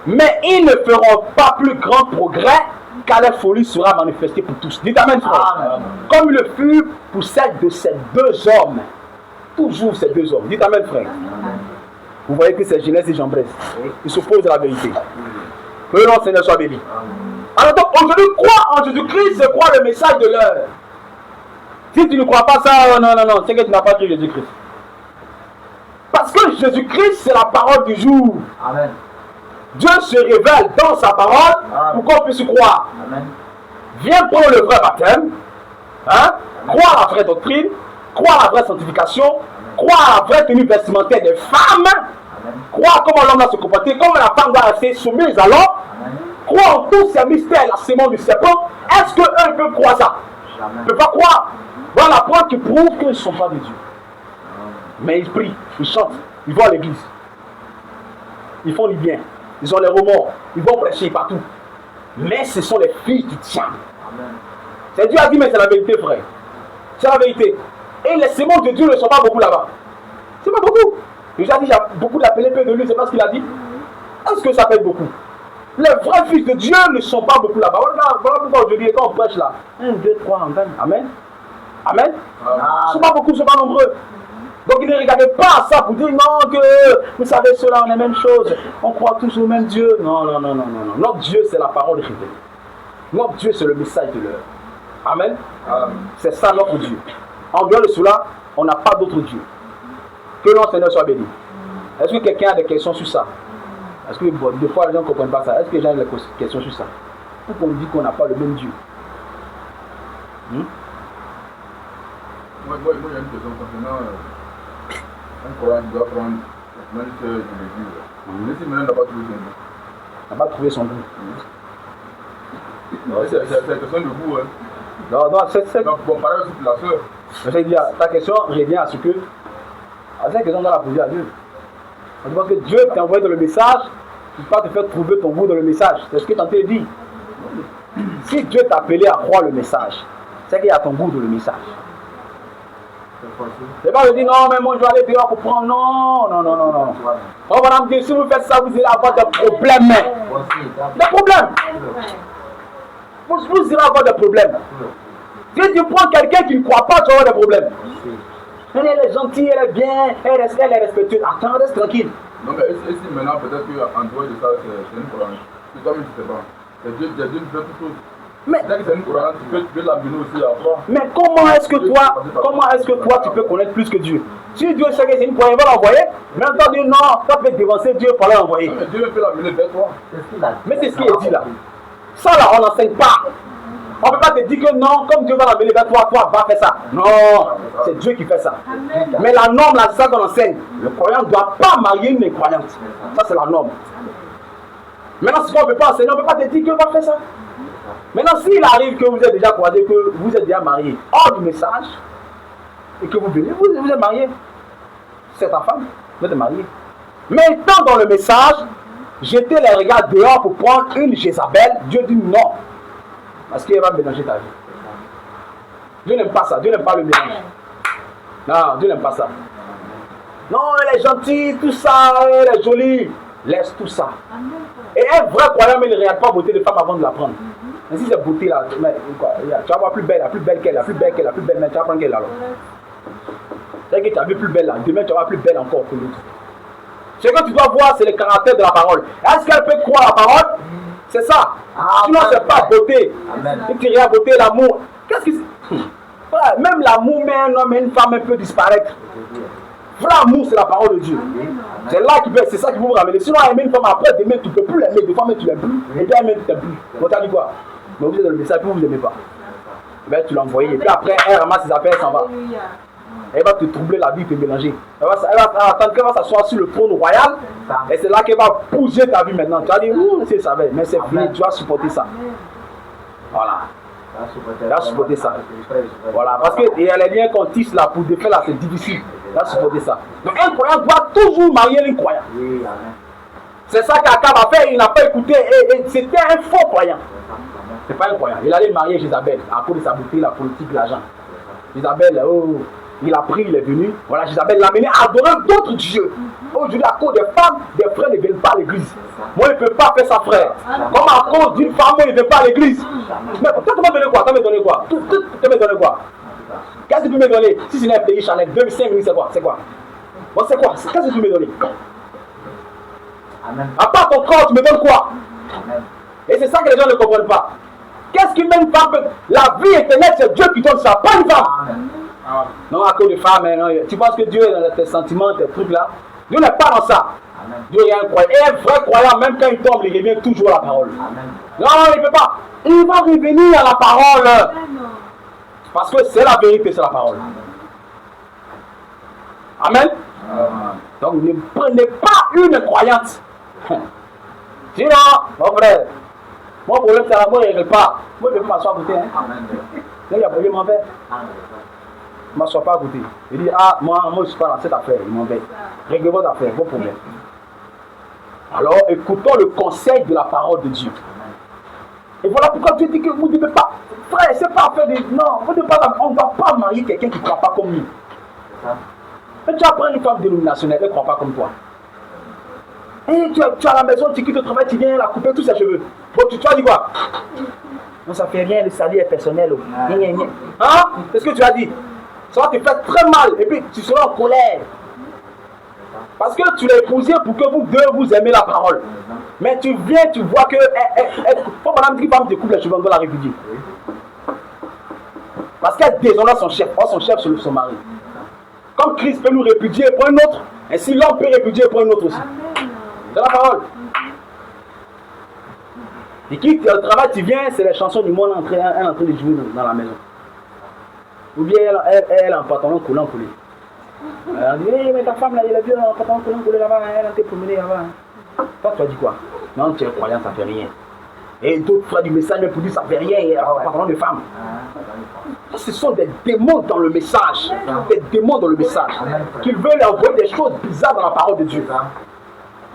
mais ils ne feront pas plus grand progrès car la folie sera manifestée pour tous. Dites amen, frère. Amen. Comme il le fut pour celle de ces deux hommes. Toujours ces deux hommes. Dites amen, frère. Amen. Vous voyez que c'est Genès et Jambres. Ils s'opposent à la vérité. Que le nom du Seigneur soit béni. Alors donc, aujourd'hui, croire en Jésus-Christ, c'est croire le message de l'heure. Si tu ne crois pas ça, non, c'est que tu n'as pas cru Jésus-Christ. Parce que Jésus-Christ, c'est la parole du jour. Amen. Dieu se révèle dans sa parole pour qu'on puisse croire. Amen. Viens prendre le vrai baptême, hein? Croire à la vraie doctrine, croire à la vraie sanctification, croire à la vraie tenue vestimentaire des femmes, croire comment l'homme doit se comporter, comment la femme doit rester soumise à l'homme, croire en tous ces mystères, la sémence du serpent. Est-ce qu'eux peuvent croire ça? Ils ne peuvent pas croire. Voilà la preuve qui prouve qu'ils ne sont pas de Dieu. Mais ils prient, ils chantent, ils vont à l'église, ils font du bien, ils ont les remords, ils vont prêcher partout. Mais ce sont les fils du diable. C'est Dieu a dit, mais c'est la vérité, frère. C'est la vérité. Et les séments de Dieu ne sont pas beaucoup là-bas. C'est pas beaucoup. Déjà dit, il y a beaucoup d'appelés peu de lui, c'est pas ce qu'il a dit. Est-ce que ça fait beaucoup? Les vrais fils de Dieu ne sont pas beaucoup là-bas. Voilà pourquoi aujourd'hui, quand on prêche là, 1, 2, 3, on gagne. Amen. Amen. Ils ne sont pas beaucoup, ils ne sont pas nombreux. Donc il ne regardez pas à ça pour dire non, que vous savez cela, on est la même chose. On croit tous au même Dieu. Non. Notre Dieu, c'est la parole révélée. Notre Dieu, c'est le message de l'heure. Amen. C'est ça notre Dieu. En dehors de cela, on n'a pas d'autre Dieu. Que notre Seigneur soit béni. Est-ce que quelqu'un a des questions sur ça? Parce que bon, des fois les gens ne comprennent pas ça. Est-ce que les gens ont des questions sur ça? Pourquoi on dit qu'on n'a pas le même Dieu? Moi, il y a une question concernant un Coran qui doit prendre même que je l'ai dit. Mais si maintenant n'a pas trouvé son goût. N'a pas trouvé son goût. C'est une question de goût. Hein. Non, c'est. Donc, bon, pareil aussi pour la soeur. Ta question revient à ce que. À cette question, on doit la poser à Dieu. Parce que Dieu t'a envoyé dans le message, il ne peut pas te faire trouver ton goût dans le message. C'est ce que tu as dit. Si Dieu t'a appelé à croire le message, c'est qu'il y a ton goût dans le message. C'est pas de dire non, mais moi je vais aller dehors pour prendre. Non. Oh, madame Dieu, si vous faites ça, vous allez avoir des problèmes. Des problèmes. Vous allez avoir des problèmes. Si tu prends quelqu'un qui ne croit pas, tu vas avoir des problèmes. Elle est gentille, elle est bien, elle est respectueuse. Attends, reste tranquille. Non, mais si maintenant, peut-être qu'en dehors de ça, c'est une Coran. C'est toi-même, tu ne sais pas. C'est Dieu qui fait toute chose. Mais peut-être que c'est une Coran, tu peux l'amener aussi à croire. Mais comment est-ce que toi, tu peux connaître plus que Dieu? Si Dieu sait que c'est une Coran, il va l'envoyer. Mais toi, dis non, toi, tu peux dévancer Dieu pour l'envoyer. Mais Dieu peut l'amener vers toi. Mais c'est ce qui est dit là. Ça là, on n'enseigne pas. On ne peut pas te dire que non, comme Dieu va l'amener vers toi, toi, va faire ça. Non, c'est Dieu qui fait ça. Mais la norme, là, c'est ça qu'on enseigne. Le croyant ne doit pas marier une incroyante. Ça, c'est la norme. Maintenant, ce qu'on ne peut pas enseigner, on ne peut pas te dire que va faire ça. Maintenant, s'il arrive que vous êtes déjà croisé, que vous êtes déjà marié, hors du message, et que vous venez, vous êtes marié. C'est ta femme, vous êtes marié. Mais étant dans le message, jetez les regards dehors pour prendre une Jézabel, Dieu dit non. Parce qu'il va mélanger ta vie. Dieu n'aime pas ça, Dieu n'aime pas le mélange. Non, Dieu n'aime pas ça. Non, elle est gentille, tout ça, elle est jolie. Laisse tout ça. Et un vrai croyant, mais il ne regarde pas la beauté de femme avant de la prendre. Mais si cette beauté là, tu vas voir plus belle qu'elle, la plus belle qu'elle, mais tu vas prendre qu'elle alors. C'est que tu as vu plus belle là, demain tu vas voir plus belle encore que l'autre. Ce que tu dois voir, c'est le caractère de la parole. Est-ce qu'elle peut croire la parole? C'est ça. Sinon, c'est pas beauté. Si tu regardes beauté, l'amour. Qu'est-ce que c'est? Voilà, même l'amour, mais un homme et une femme peut disparaître. Vrai amour, c'est la parole de Dieu. C'est là c'est ça qui peut vous ramener. Sinon, aimer une femme après, demain, tu ne peux plus l'aimer. Des fois, mais tu l'aimes plus. Et bien, aimer, tu ne t'aimes plus. Donc, tu as dit quoi? Mais vous êtes dans le message, puis vous ne l'aimez pas. Et bien, tu l'as envoyé. Et puis après, elle ramasse ses affaires, elle s'en va. Elle va te troubler la vie, te mélanger. Elle va attendre qu'elle va s'asseoir sur le trône royal. Et c'est là qu'elle va bouger ta vie maintenant. Tu vas dire, c'est ça, mais c'est fini, tu vas supporter ça. Voilà. Tu vas supporter ça. Voilà, parce qu'il y a les liens qu'on tisse là pour défaire là, c'est difficile. Tu vas supporter ça. Donc un croyant doit toujours marier une croyante. C'est ça qu'Akab a fait, il n'a pas écouté. Et c'était un faux croyant. C'est pas un croyant. Il allait marier Jézabel à cause de sa beauté, la politique, l'argent. Jézabel, il a pris, il est venu. Voilà, Jézabel l'a amené à adorer d'autres dieux. Aujourd'hui, à cause des femmes, des frères ne viennent pas à l'église. Moi, il ne peut pas faire ça, frère. Comme à cause d'une femme, moi, il ne vient pas à l'église. Mais toi, tu m'as donné quoi? Tu m'as donné quoi? Tu m'as donné quoi? Qu'est-ce que tu peux me donner? Si c'est un pays Chanel, 25 000, c'est quoi? C'est quoi? Bon, c'est quoi? Qu'est-ce que tu peux me donner? À part ton corps, tu me donnes quoi? Et c'est ça que les gens ne comprennent pas. Qu'est-ce qui met une femme? La vie éternelle, c'est Dieu qui donne ça, pas une femme. Non, à cause de femmes, non, tu penses que Dieu est dans tes sentiments, tes trucs là? Dieu n'est pas dans ça. Dieu est un croyant. Et un vrai croyant, même quand il tombe, il revient toujours à la parole. Non, il ne peut pas. Il va revenir à la parole. Parce que c'est la vérité, c'est la parole. Amen. Donc ne prenez pas une croyante. Sinon, mon frère, mon problème c'est la mort, il ne règle pas. Moi, je ne peux pas m'asseoir à côté. Il y a un problème en fait. Je ne m'assois pas à côté. Il dit, moi je ne suis pas dans cette affaire. Il m'en fait. Réglez votre affaire, vos problèmes. Alors, écoutons le conseil de la parole de Dieu. Et voilà pourquoi Dieu dit que vous ne devez pas. Frère, c'est pas affaire de. Non, on ne va pas marier quelqu'un qui ne croit pas comme nous. Mais tu vas prendre une femme dénominationnelle, elle ne croit pas comme toi. Et tu es à la maison, tu quittes le travail, tu viens la couper tous ses cheveux. Bon, tu as dit quoi? Non, ça fait rien, le salut est personnel. Hein? C'est ce que tu as dit. Ça va te faire très mal et puis tu seras en colère. Parce que tu l'as épousé pour que vous deux vous aimez la parole. Mais tu viens, tu vois que. Faut madame dit que tu coupes les cheveux, on doit la répudier. Parce qu'elle déshonore son chef. Or son chef, c'est son mari. Comme Christ peut nous répudier pour un autre, ainsi l'homme peut répudier pour un autre aussi. C'est la parole. Tu quittes le travail, tu viens, c'est les chansons du monde en train de jouer dans la maison. Ou bien elle en pantalon coulant coulé. Elle dit, hey, mais ta femme là, elle a vu en pantalon coulant coulé là-bas, elle a été promenée là-bas. Toi, tu as dit quoi? Non, tu es croyant, ça fait rien. Et d'autres frères du message, même pour dire ça fait rien, en parlant de femmes. Ce sont des démons dans le message. Des démons dans le message. Qu'ils veulent envoyer des choses bizarres dans la parole de Dieu.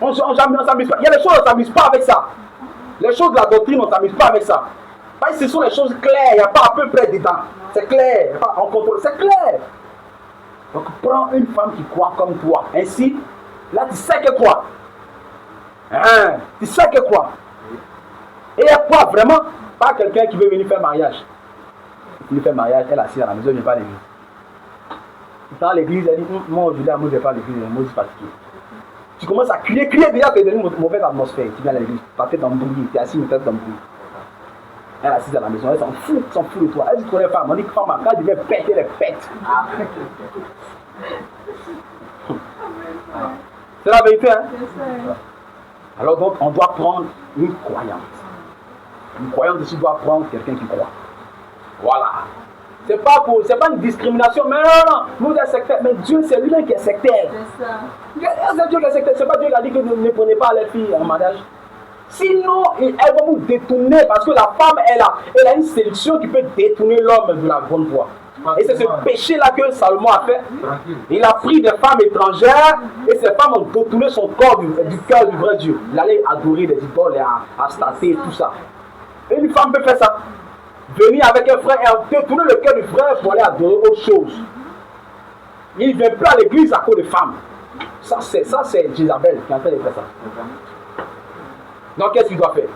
On s'amuse pas. Il y a des choses, on ne s'amuse pas avec ça. Les choses de la doctrine, on ne s'amuse pas avec ça. Parce que ce sont les choses claires, il n'y a pas à peu près dedans. C'est clair, on contrôle, c'est clair. Donc prends une femme qui croit comme toi. Ainsi, là tu sais que quoi? Hein? Tu sais que quoi? Et elle croit vraiment, pas quelqu'un qui veut venir faire mariage. Il veut faire mariage, elle est assise à la maison, elle ne vient pas à l'église. Dans l'église, elle dit, moi aujourd'hui, moi je ne vais pas à l'église, moi je suis fatigué. Tu commences à crier déjà, tu es dans une mauvaise atmosphère. Tu viens à l'église, ta tête dans le bruit, tu es assis, une tête dans le bruit. Elle est assise à la maison, elle s'en fout de toi. Elle dit qu'on est femme, on dit que femme, quand elle devait péter les pètes. C'est la vérité, hein? Alors donc, on doit prendre une croyante. Une croyante ici doit prendre quelqu'un qui croit. Voilà. C'est pas une discrimination, mais non, nous sommes sectaires. Mais Dieu, c'est lui-même qui est sectaire. C'est ça. C'est Dieu qui est sectaire. C'est pas Dieu qui a dit que ne prenez pas les filles en mariage. Sinon, elle va vous détourner parce que la femme, elle a une sélection qui peut détourner l'homme de la bonne voie. Et c'est ce péché-là que Salomon a fait. Il a pris des femmes étrangères et ces femmes ont détourné son corps du cœur du vrai Dieu. Il allait adorer des idoles et à stater et tout ça. Et une femme peut faire ça. Venir avec un frère et détourner le cœur du frère pour aller adorer autre chose. Il ne vient plus à l'église à cause de femmes. Ça, c'est Jézabel qui est en train de faire ça. Donc, qu'est-ce qu'il doit faire?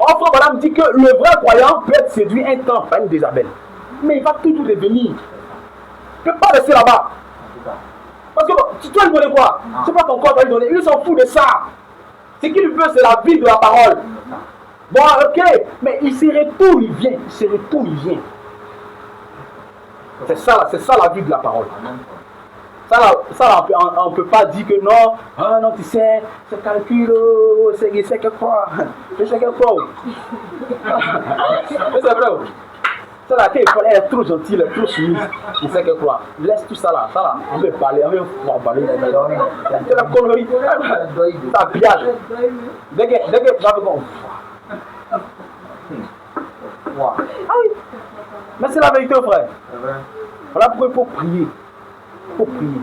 Enfin, voilà, me dit que le vrai croyant peut être séduit un temps par une Jézabel. Mais il va toujours revenir. Il ne peut pas rester là-bas. Parce que tu dois lui donner quoi? C'est pas ton corps doit lui donner. Il s'en fout de ça. Ce qu'il veut, c'est la vie de la parole. Bon, ok, mais il se retourne, il vient. Il se retourne, il vient. C'est ça la vie de la parole. Ça, on ne peut pas dire que non, ah non, tu sais, c'est calcul, c'est que quoi. Je sais que quoi. Mais c'est vrai. Ça là, elle est trop gentille, elle est trop soumise. Je sais que quoi. Laisse tout ça là, on veut parler, on veut pouvoir parler. C'est la connerie. Ça piage. Dès que j'avais bon. Ah oui. Mais c'est la vérité, frère. Voilà pourquoi il faut prier. Il faut prier.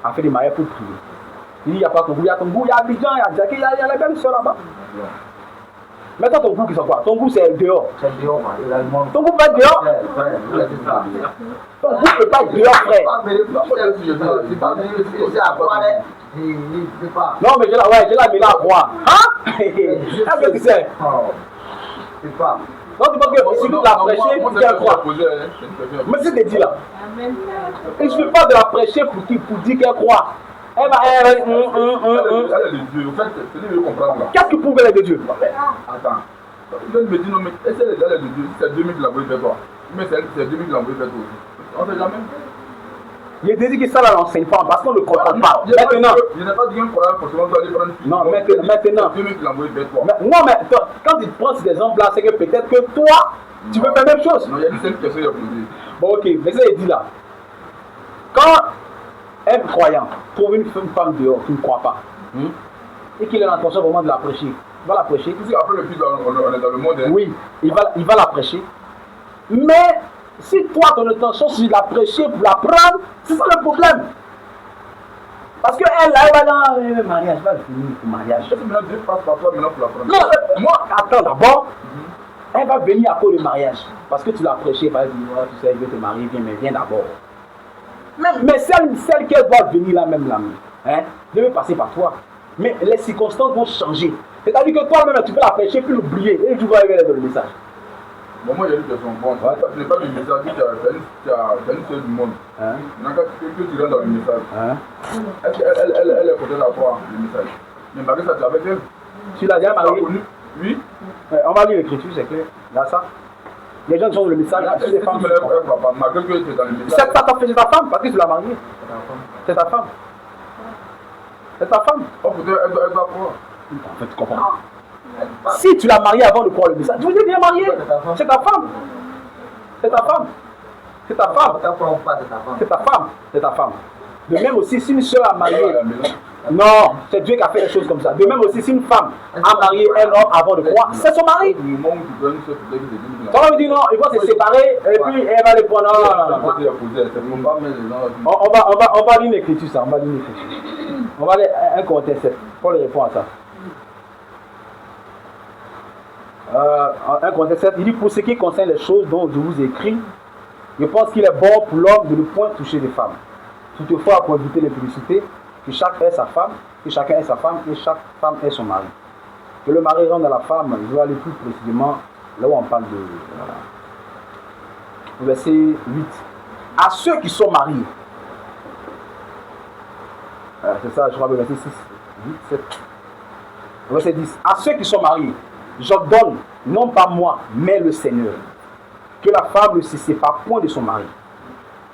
En fait, les mariés, il faut prier. Il dit, il n'y a pas ton goût, il y a ton goût, il y a Abidjan, il y a Djaké, il y a les belles soeurs là-bas. Maintenant, ton goût, qui sont quoi? Ton goût, c'est dehors. C'est dehors, ton goût peut être dehors? Ton goût ne peut pas être dehors, frère. Non, mais j'ai la mis là à boire. Hein? Qu'est-ce que c'est? Donc, tu penses que si tu la prêcher, pour qu'elle croit. Mais c'est ce que tu dis là. Il ne suffit pas de la prêcher pour dire qu'elle croit. Elle va. Elle est de Dieu. En fait, c'est lui qui comprend là. Qu'est-ce que prouve qu'elle est de Dieu? Attends. Il me dit non, mais est-ce qu'elle est de Dieu? C'est 2000 qui l'a envoyé vers toi. Mais c'est 2000 qui l'a envoyé vers toi aussi. On ne sait jamais. Il est dit que ça là n'enseigne pas parce qu'on ne comprend pas. Maintenant. Je n'ai pas dit qu'un problème forcément doit aller prendre. Non, maintenant. C'est 2000 qui l'a envoyé vers toi. Non, mais quand tu prends ces exemples-là, c'est que peut-être que toi, tu veux faire la même chose. Non, il y a une seule question à poser. Bon, ok, mais ça, il dit là. Quand un croyant trouve une femme dehors qui ne croit pas, et qu'il a l'intention vraiment de la prêcher, il va la prêcher. Tu sais, après le plus, on est dans le monde. Hein. Oui, il va la prêcher. Mais si toi, ton intention, c'est de la prêcher pour la prendre, c'est ça le problème. Parce qu'elle, là, elle va dans le mariage, elle va venir pour le mariage. Est-ce que maintenant Dieu passe par toi maintenant pour la prendre? Non, moi, attends d'abord. Elle va venir à cause du mariage. Parce que tu l'as prêché, elle va dire, oh, tu sais, je vais te marier, viens, mais viens d'abord. Mais celle qui doit venir là même, hein, devait passer par toi. Mais les circonstances vont changer. C'est-à-dire que toi-même, tu peux la prêcher, puis l'oublier, et tu vas arriver dans le message. Bon, moi, il y a une question. Bon, tu n'es pas du message, tu as une seule du monde. Maintenant, que tu rentres dans le message, est-ce qu'elle est peut-être à toi, le message? Mais malgré ça, tu es avec elle? Tu l'as déjà marié? Oui. On va lire l'écriture, c'est clair. Là, ça. Les gens qui sont dans le message, c'est les femmes. Malgré que tu es dans le message. C'est ta femme, parce que tu l'as mariée. C'est ta femme. C'est ta femme. Oh, peut-être elle doit croire. En fait, tu comprends. Si tu l'as mariée avant de croire le message, tu veux dire bien marié. C'est ta femme. C'est ta femme. C'est ta femme. C'est ta femme. C'est ta femme. De même aussi, si une soeur a marié, non, c'est Dieu qui a fait les choses comme ça. De même aussi, si une femme a marié un homme avant de croire, c'est son mari. Quand on me dit non, ils vont se séparer et puis elle va les prendre. Non. On va lire une écriture, ça. On va lire une écriture. On va aller 1 Corinthiens 7 pour les répondre à ça. 1 Corinthiens 7, il dit pour ce qui concerne les choses dont je vous ai écrit, je pense qu'il est bon pour l'homme de ne point toucher les femmes. Toutefois, pour éviter l'impudicité, que chacun ait sa femme, et chaque femme ait son mari. Que le mari rende à la femme, je vais aller plus précisément là où on parle de. Voilà. Verset 8. À ceux qui sont mariés. C'est ça, je crois, verset 6, 8, 7. Verset 10. À ceux qui sont mariés, j'ordonne, non pas moi, mais le Seigneur, que la femme ne se sépare point de son mari.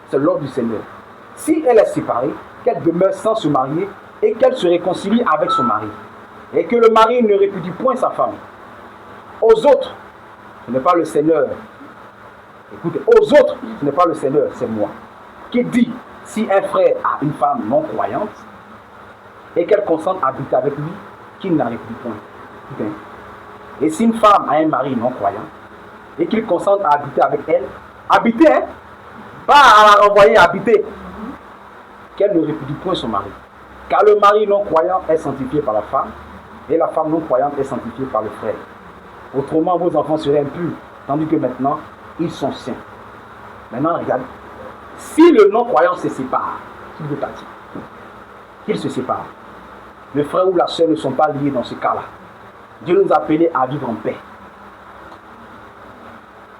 C'est l'ordre du Seigneur. Si elle est séparée, qu'elle demeure sans se marier et qu'elle se réconcilie avec son mari. Et que le mari ne répudie point sa femme. Aux autres, ce n'est pas le Seigneur. Écoutez, aux autres, ce n'est pas le Seigneur, c'est moi. Qui dit, si un frère a une femme non croyante et qu'elle consente à habiter avec lui, qu'il ne la répudie point. Écoutez. Et si une femme a un mari non croyant et qu'il consente à habiter avec elle, habiter, hein? Pas à la renvoyer à habiter, qu'elle ne répudie point son mari. Car le mari non croyant est sanctifié par la femme, et la femme non croyante est sanctifiée par le frère. Autrement, vos enfants seraient impurs, tandis que maintenant, ils sont saints. Maintenant, regarde. Si le non croyant se sépare, qu'il veut partir, qu'il se sépare, le frère ou la sœur ne sont pas liés dans ce cas-là. Dieu nous a appelés à vivre en paix.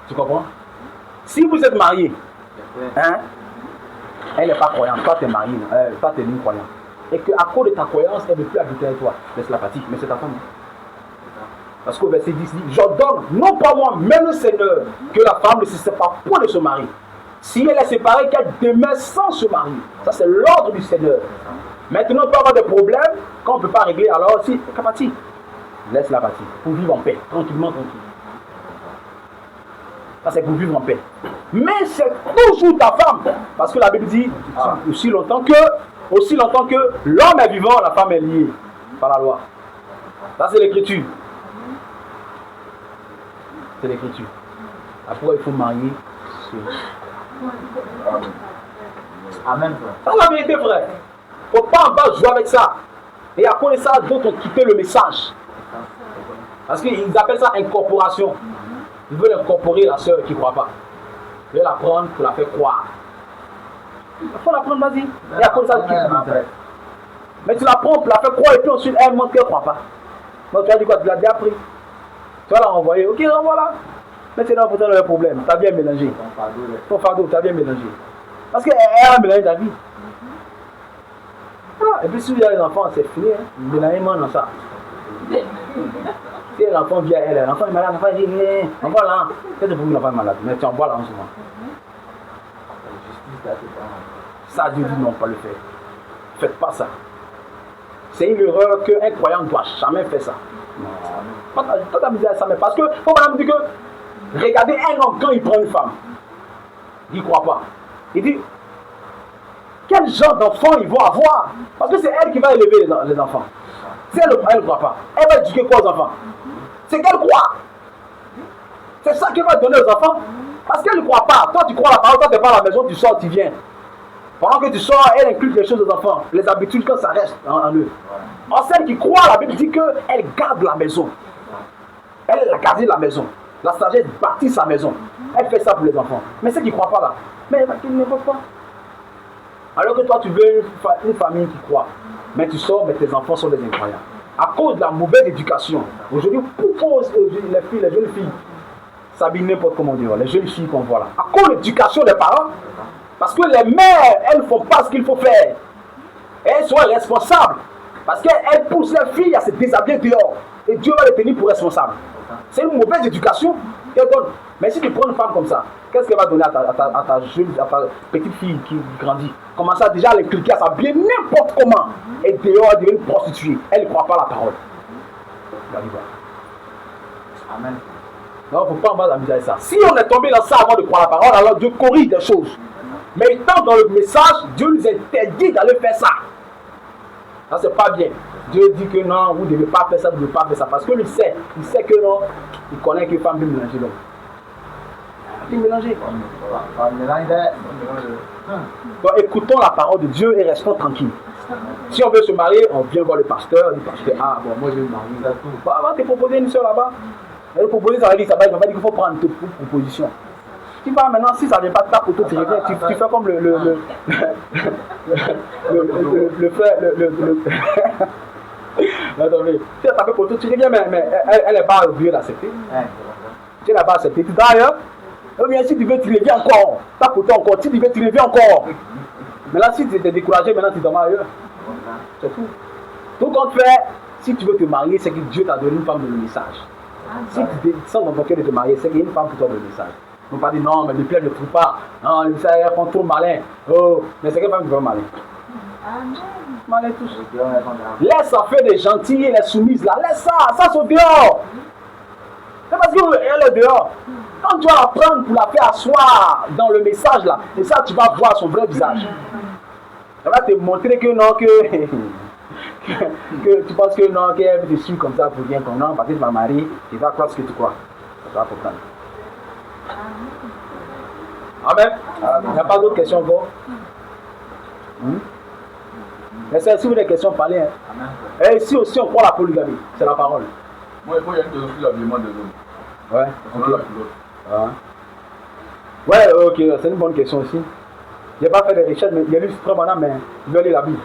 Tu comprends? Si vous êtes mariés, hein, elle n'est pas croyante, toi tu es marié, toi tu es une croyante. Et qu'à cause de ta croyance, elle ne veut plus habiter avec toi. Laisse-la partir, mais c'est ta femme. Parce qu'au verset 10 dit, j'ordonne, non pas moi, mais le Seigneur, que la femme ne se sépare point de son mari. Si elle est séparée, qu'elle demeure sans se marier. Ça c'est l'ordre du Seigneur. Maintenant, on peut avoir des problèmes, quand on ne peut pas régler, alors si, qu'à partir. Laisse-la partir, pour vivre en paix, tranquillement, tranquille. Ça c'est pour vivre en paix. Mais c'est toujours ta femme. Parce que la Bible dit, aussi longtemps que l'homme est vivant, la femme est liée par la loi. Ça c'est l'écriture. C'est l'écriture. Après il faut marier. Amen. Ça c'est la vérité, frère. Il ne faut pas en bas jouer avec ça. Et à cause de ça, d'autres ont quitté le message. Parce qu'ils appellent ça incorporation. Ils veulent incorporer la sœur qui ne croit pas. Ils veulent la prendre pour la faire croire. Il faut la prendre, vas-y. Et à cause de ça, tu quittes. Mais tu la prends pour la faire croire et puis ensuite, elle montre qu'elle ne croit pas. Donc tu as dit quoi? Tu l'as déjà pris. Tu vas la renvoyer. Ok, renvoie-la. Maintenant, pourtant, il y a un problème. Tu as bien mélangé. Ton fardeau, tu as bien mélangé. Parce qu'elle a mélangé ta vie. Ah, et puis si il y a les enfants, c'est fini. Hein. Mélanger dans ça. Si l'enfant vient à elle, l'enfant est malade, l'enfant dit, envoie là. C'est pour l'enfant est malade, mais tu envoies là en ce moment. Ça, Dieu dit non, pas le faire. Faites pas ça. C'est une erreur qu'un croyant ne doit jamais faire ça. Non. Pas t'amuser à ça, mais parce que, faut madame dire que, regardez un homme quand il prend une femme, il ne croit pas. Il dit, quel genre d'enfant ils vont avoir? Parce que c'est elle qui va élever les enfants. Si elle ne croit pas, elle va éduquer quoi aux enfants? C'est qu'elle croit. C'est ça qu'elle va donner aux enfants. Parce qu'elle ne croit pas. Toi, tu crois la parole, toi, tu n'es pas à la maison, tu sors, tu viens. Pendant que tu sors, elle inculque les choses aux enfants, les habitudes quand ça reste en eux. Or, celle qui croit, la Bible dit qu'elle garde la maison. Elle a gardé la maison. La sagesse bâtit sa maison. Elle fait ça pour les enfants. Mais celle qui ne croit pas là, mais elle ne croit pas. Alors que toi, tu veux une famille qui croit. Mais tu sors, mais tes enfants sont des incroyants. À cause de la mauvaise éducation. Aujourd'hui, pourquoi les jeunes filles s'habillent n'importe comment dire, les jeunes filles qu'on voit là. À cause de l'éducation des parents. Parce que les mères, elles ne font pas ce qu'il faut faire. Et elles sont responsables. Parce qu'elles poussent les filles à se déshabiller dehors. Et Dieu va les tenir pour responsables. C'est une mauvaise éducation qu'elle donne. Mais si tu prends une femme comme ça, qu'est-ce qu'elle va donner à ta petite fille qui grandit? Commence à déjà l'inculquer à s'habiller n'importe comment. Et dehors, elle devient une prostituée. Elle ne croit pas à la parole. Amen. Donc, il ne faut pas en bas s'amuser avec ça. Si on est tombé dans ça avant de croire la parole, alors Dieu corrige des choses. Mais étant dans le message, Dieu nous interdit d'aller faire ça. Ça, c'est pas bien. Dieu dit que non, vous ne devez pas faire ça, vous ne devez pas faire ça. Parce qu'il sait que non, il connaît que les femmes veulent mélanger l'homme. Il mélanger. Donc écoutons la parole de Dieu et restons tranquilles. Si on veut se marier, on vient voir le pasteur. Le pasteur, ah bon, moi je veux me marier. Bah, va te proposer une soeur là-bas. Elle va te proposer, ça va dire, il va dire qu'il faut prendre toute proposition. Tu vas maintenant, si ça ne vient pas de ta photo, tu reviens, tu fais comme le frère, attendez, si elle t'appelle photo, tu reviens, mais elle n'est pas obligée d'accepter. Tu n'as pas accepté. Tu dis d'ailleurs, si tu veux, tu reviens encore. Ta photo encore, si tu veux, tu reviens encore. Maintenant, si tu es découragé, maintenant tu te maries ailleurs. C'est tout. Tout compte fait, si tu veux te marier, c'est que Dieu t'a donné une femme de le message. Si tu sens dans ton cœur de te marier, c'est qu'il y a une femme pour toi de le message. On ne peut pas dire non, mais le père ne trouve pas. Non, le message est trop malin. Oh, mais c'est quelle femme qui veut malin? Malin tous. Laisse ça faire des gentils et les soumises là. Laisse ça, ça c'est dehors. C'est parce qu'elle est dehors. Quand tu vas la prendre pour la faire asseoir dans le message là, et ça tu vas voir son vrai visage. Elle va te montrer que non, que tu penses que non, qu'elle veut te suivre comme ça pour bien qu'on non, parce que tu vas marier, tu vas croire ce que tu crois. Ça va comprendre. Amen. Il n'y a pas d'autres questions encore. Mais si vous avez des questions, parlez. Hein. Et ici aussi, on croit la polygamie. C'est la parole. Moi, il y a une question sur l'habillement des hommes. Ouais. Okay. Ouais, ok, c'est une bonne question aussi. Je n'ai pas fait des recherches, mais il y a lu très bonhomme, mais je vais lire la Bible.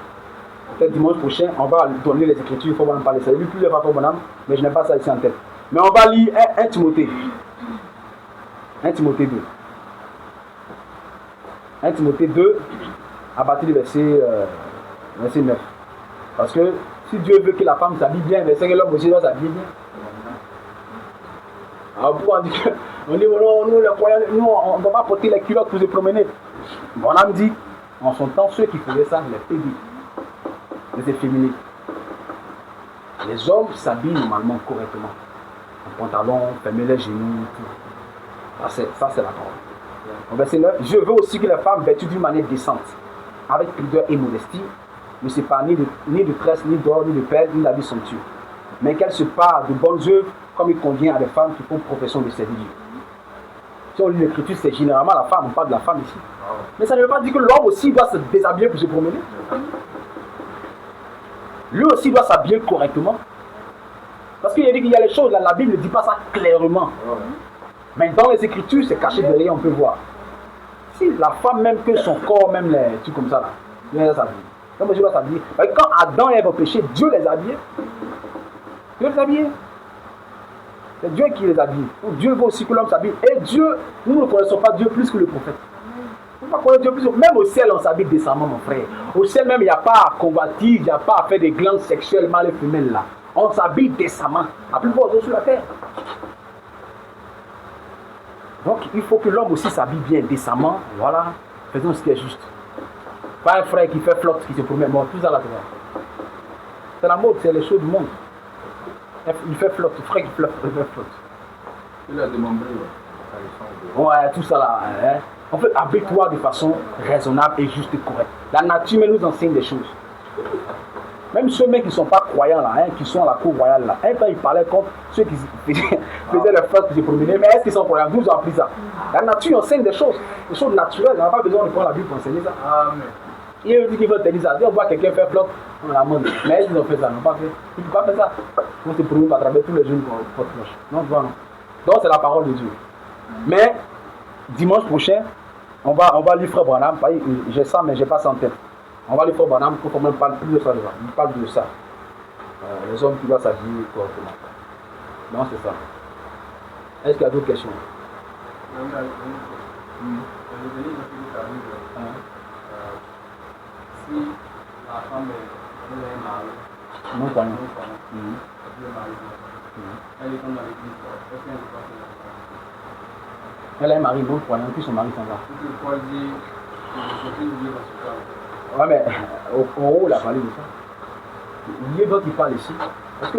Peut-être dimanche prochain, on va donner les Écritures, il faut en parler. Ça, il lu plusieurs fois pour bonhomme, mais je n'ai pas ça ici en tête. Mais on va lire 1 Timothée. 1 Timothée 2. 1 Timothée 2, à partir du verset 9. Parce que si Dieu veut que la femme s'habille bien, mais c'est que l'homme aussi doit s'habiller bien. Alors pourquoi on dit nous les croyants, nous on ne doit pas porter les culottes pour se promener. Mon âme dit, en son temps, ceux qui faisaient ça, les pédés, les efféminés. Les hommes s'habillent normalement correctement. En pantalon, fermer les genoux, tout. Ça c'est la parole. Au verset 9, je veux aussi que les femmes vêtues d'une manière décente, avec pudeur et modestie, ne se parent ni de tresse, ni d'or, ni de perles, ni d'habits somptueux, mais qu'elles se parent de bonnes œuvres comme il convient à des femmes qui font profession de servir Dieu. Si on lit l'écriture, c'est généralement la femme, on parle de la femme ici. Mais ça ne veut pas dire que l'homme aussi doit se déshabiller pour se promener. Lui aussi doit s'habiller correctement. Parce qu'il y a dit qu'il y a les choses, la Bible ne dit pas ça clairement. Mais dans les Écritures, c'est caché derrière, on peut voir. Si la femme, même que son corps, même les trucs comme ça, là, il doit s'habiller. Donc, monsieur doit s'habiller. Quand Adam et Ève ont péché, Dieu les habillait. Dieu les habillait. C'est Dieu qui les habille. Donc, Dieu veut aussi que l'homme s'habille. Et Dieu, nous ne connaissons pas Dieu plus que le prophète. On ne peut pas connaître Dieu plus. Même au ciel, on s'habille décemment, mon frère. Au ciel, même, il n'y a pas à convoiter, il n'y a pas à faire des glandes sexuelles mâles et femelles là. On s'habille décemment. À plus forte sur la terre. Donc, il faut que l'homme aussi s'habille bien décemment. Voilà. Faisons ce qui est juste. Pas un frère qui fait flotte, qui se promène. Bon, tout ça là, c'est la mode, c'est les choses du monde. Il fait flotte, le frère qui flotte, il fait flotte. Il a démembré. Ouais, tout ça là. Hein. En fait, habille-toi de façon raisonnable et juste et correcte. La nature nous enseigne des choses. Même ceux qui ne sont pas croyants là, hein, qui sont à la cour royale là, quand ils parlaient comme ceux qui faisaient les flottes qui se promenaient, mais est-ce qu'ils sont croyants? Nous avons appris ça. La nature enseigne des choses naturelles, on n'a pas besoin de prendre la Bible pour enseigner ça. Amen. Il dit qu'ils veulent te dire ça. On voit quelqu'un faire flotte, on la demande. Mais est-ce qu'ils ont fait ça? Non, pas fait. Ils ne peuvent pas faire ça. On se prouve à travers tous les jours qu'on porte cloche. Non, non. Donc c'est la parole de Dieu. Mais dimanche prochain, on va lire Frère Branham. J'ai ça, mais je n'ai pas ça en tête. On va lire Frère Branham pour qu'on ne parle plus de ça. Il parle de ça. Les hommes qui doivent s'habiller correctement. Non, c'est ça. Est-ce qu'il y a d'autres questions? Si la femme est mariée, non croyant. Elle est comme dans l'église, est-ce qu'elle est pas elle est mariée, non croyant, puis son mari s'en va. Ouais, mais au haut, il a parlé de ça. Dieu doit qu'il parle ici. Parce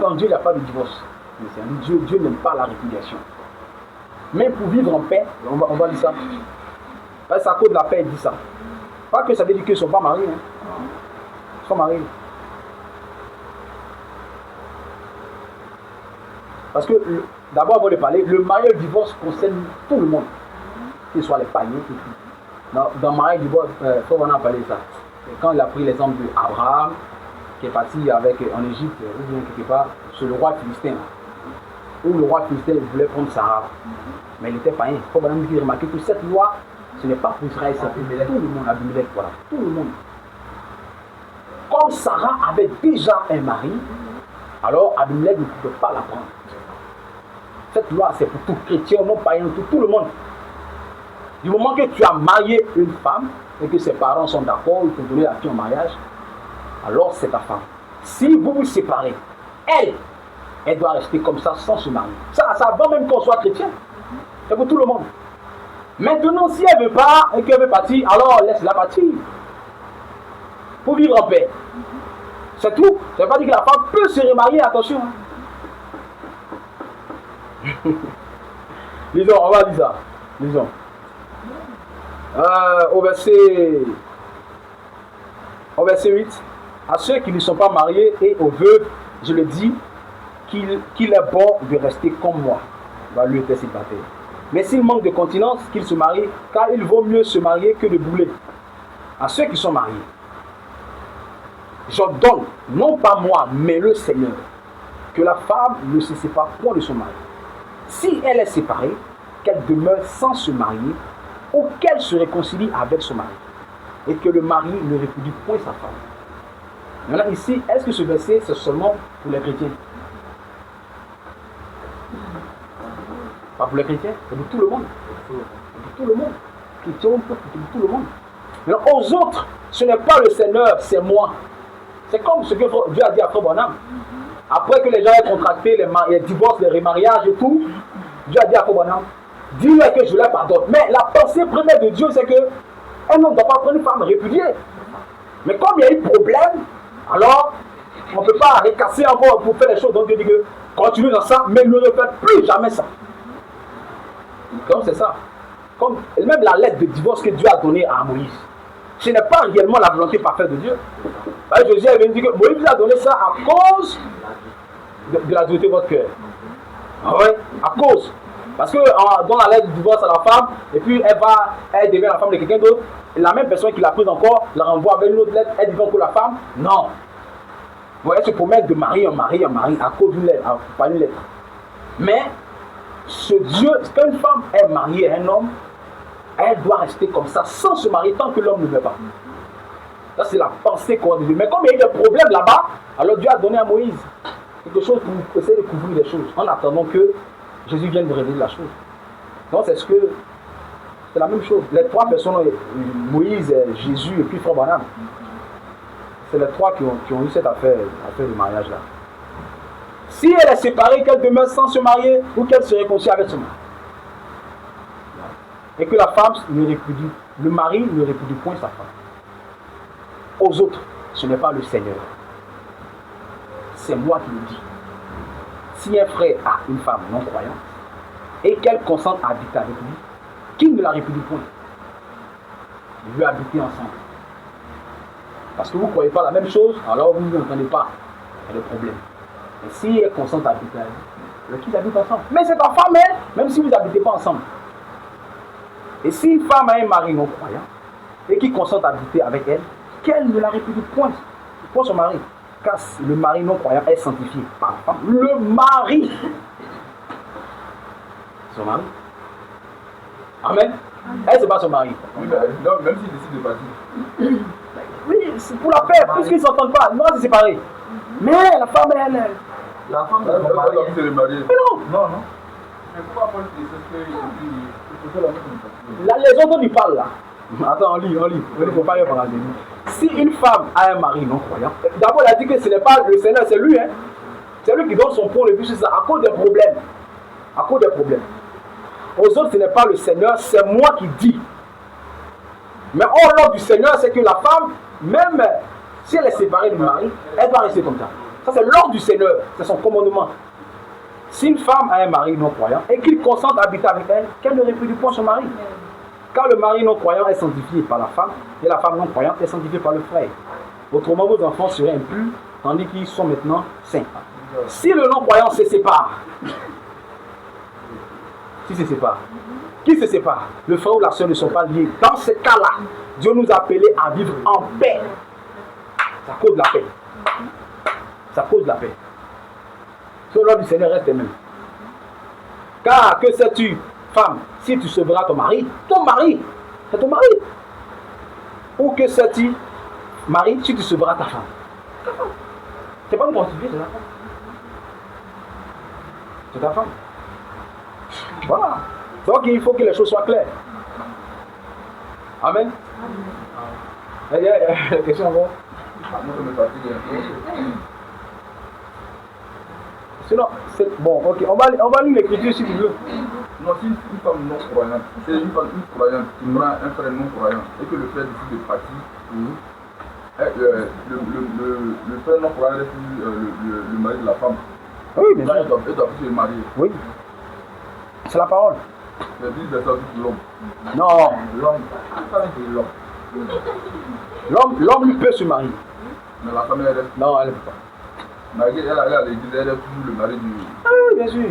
qu'en Dieu, il n'y a pas de divorce. Dieu n'aime pas la répudiation. Même pour vivre en paix, on va dire ça. C'est à cause de la paix, il dit ça. Pas que ça veut dire qu'ils ne sont pas mariés. Hein. Ils sont mariés. Parce que, d'abord, avant de parler, le mariage et le divorce concerne tout le monde. Qu'ils soient les païens, tout. Dans le mariage et le divorce, il faut vraiment parler de ça. Et quand il a pris l'exemple d'Abraham, qui est parti en Égypte, ou bien quelque part, sur le roi philistin, où le roi philistin voulait prendre Sarah. Mais il était païen. Il faut vraiment remarquer que cette loi, ce n'est pas pour Israël, c'est pour tout le monde, Abimelech, voilà, tout le monde. Comme Sarah avait déjà un mari, alors Abimelech ne pouvait pas la prendre. Cette loi, c'est pour tout chrétien, non païen, tout le monde. Du moment que tu as marié une femme et que ses parents sont d'accord, ils t'ont donné la fille en mariage, alors c'est ta femme. Si vous vous séparez, elle doit rester comme ça sans se marier. Ça va même qu'on soit chrétien. C'est pour tout le monde. Maintenant, si elle ne veut pas et qu'elle veut partir, alors laisse-la partir. Pour vivre en paix. C'est tout. Ça ne veut pas dire que la femme peut se remarier, attention. Lisons, on va lire ça. Lisons. Au verset 8. À ceux qui ne sont pas mariés et aux veuves, je le dis, qu'il est bon de rester comme moi. Va lui était célibataire. Mais s'il manque de continence, qu'il se marie, car il vaut mieux se marier que de bouler. À ceux qui sont mariés, j'ordonne, non pas moi, mais le Seigneur, que la femme ne se sépare point de son mari. Si elle est séparée, qu'elle demeure sans se marier, ou qu'elle se réconcilie avec son mari, et que le mari ne répudie point sa femme. Maintenant ici, est-ce que ce verset, c'est seulement pour les chrétiens? Pas pour les chrétiens, c'est pour tout le monde. C'est pour tout le monde. Chrétiens, pour tout le monde. Mais aux autres, ce n'est pas le Seigneur, c'est moi. C'est comme ce que Dieu a dit à Frère Branham. Après que les gens aient contracté les divorces, les remariages et tout, Dieu a dit à Frère Branham, dis-leur que je leur pardonne. Mais la pensée première de Dieu, c'est que un homme ne doit pas prendre une femme répudiée. Mais comme il y a eu problème, alors on ne peut pas recasser encore pour faire les choses. Donc Dieu dit que continue dans ça, mais ne refaites plus jamais ça. Comme c'est ça. Comme même la lettre de divorce que Dieu a donnée à Moïse. Ce n'est pas réellement la volonté parfaite de Dieu. Jésus est venu dire que Moïse a donné ça à cause de la dureté de votre cœur. Ah ouais, à cause. Parce que dans la lettre de divorce à la femme, et puis elle devient la femme de quelqu'un d'autre, la même personne qui l'a prise encore, la renvoie avec une autre lettre, elle devient encore la femme. Non. Bon, elle se promet de marier un mari à cause d'une lettre, pas une lettre. Mais ce Dieu, quand une femme est mariée à un homme, elle doit rester comme ça, sans se marier, tant que l'homme ne veut pas. Ça, c'est la pensée qu'on a de Dieu. Mais comme il y a eu des problèmes là-bas, alors Dieu a donné à Moïse quelque chose pour essayer de couvrir les choses, en attendant que Jésus vienne de révéler la chose. Donc, c'est la même chose. Les trois personnes, Moïse, Jésus et puis Frère Branham, c'est les trois qui ont eu cette affaire de mariage-là. Si elle est séparée, qu'elle demeure sans se marier ou qu'elle se réconcilie avec son mari. Et que la femme ne répudie, le mari ne répudie point sa femme. Aux autres, ce n'est pas le Seigneur. C'est moi qui le dis. Si un frère a une femme non-croyante et qu'elle consente à habiter avec lui, qu'il ne la répudie point. Ils veulent habiter ensemble. Parce que vous ne croyez pas la même chose, alors vous n'entendez pas. Il y a le problème. Et si elle consente à habiter avec lui, qu'ils habitent ensemble. Mais c'est ta femme, elle, même si vous n'habitez pas ensemble. Et si une femme a un mari non-croyant et qui consente à habiter avec elle, qu'elle ne la répudie point pour son mari. Car le mari non-croyant est sanctifié par la femme. Le mari. Son mari. Amen. Elle, c'est pas son mari. Oui, non, même s'il décide de partir. Oui, c'est pour la paix, puisqu'ils ne s'entendent pas. Non, c'est séparé. Mais la femme, elle. La femme, elle va se marier. Mais non. Non. Mais pourquoi Paul dit ça? Les autres, ils parlent là. Attends, on lit. Il ne faut pas y parler de nous. Si une femme a un mari non-croyant, d'abord, elle a dit que ce n'est pas le Seigneur, c'est lui. Hein? C'est lui qui donne son point de vue sur ça, à cause des problèmes. À cause des problèmes. Aux autres, ce n'est pas le Seigneur, c'est moi qui dis. Mais l'ordre du Seigneur, c'est que la femme, même si elle est séparée du mari, elle doit rester comme ça. Ça, c'est l'ordre du Seigneur, c'est son commandement. Si une femme a un mari non-croyant et qu'il consente à habiter avec elle, qu'elle ne répudie point son mari. Car le mari non-croyant est sanctifié par la femme et la femme non-croyante est sanctifiée par le frère. Autrement, vos enfants seraient impurs, tandis qu'ils sont maintenant saints. Si le non-croyant se sépare, qui se sépare? Le frère ou la soeur ne sont pas liés. Dans ce cas-là, Dieu nous a appelés à vivre en paix. Ça cause la paix. Ça cause la paix. Sur l'ordre du Seigneur reste le même. Car que sais-tu, femme, si tu sauveras ton mari, c'est ton mari. Ou que sais-tu, mari, si tu sauveras ta femme. C'est pas une prostituée, c'est ta femme. C'est ta femme. Voilà. Donc il faut que les choses soient claires. Amen. Il y a une question encore? Sinon, c'est bon, ok. On va lire l'écriture si tu veux. Non, si une femme non croyante, c'est une femme croyante qui prend un frère non croyant et que le frère décide de partir, le frère non croyant reste le mari de la femme. Oui, mais elle doit se marier. Oui. C'est la parole. C'est dit de ça pour l'homme. Non. L'homme. L'homme lui peut se marier. Mais la femme elle reste. Non, elle ne peut pas. Malgré elle a l'église, elle est toujours le mari du. Ah oui, bien sûr.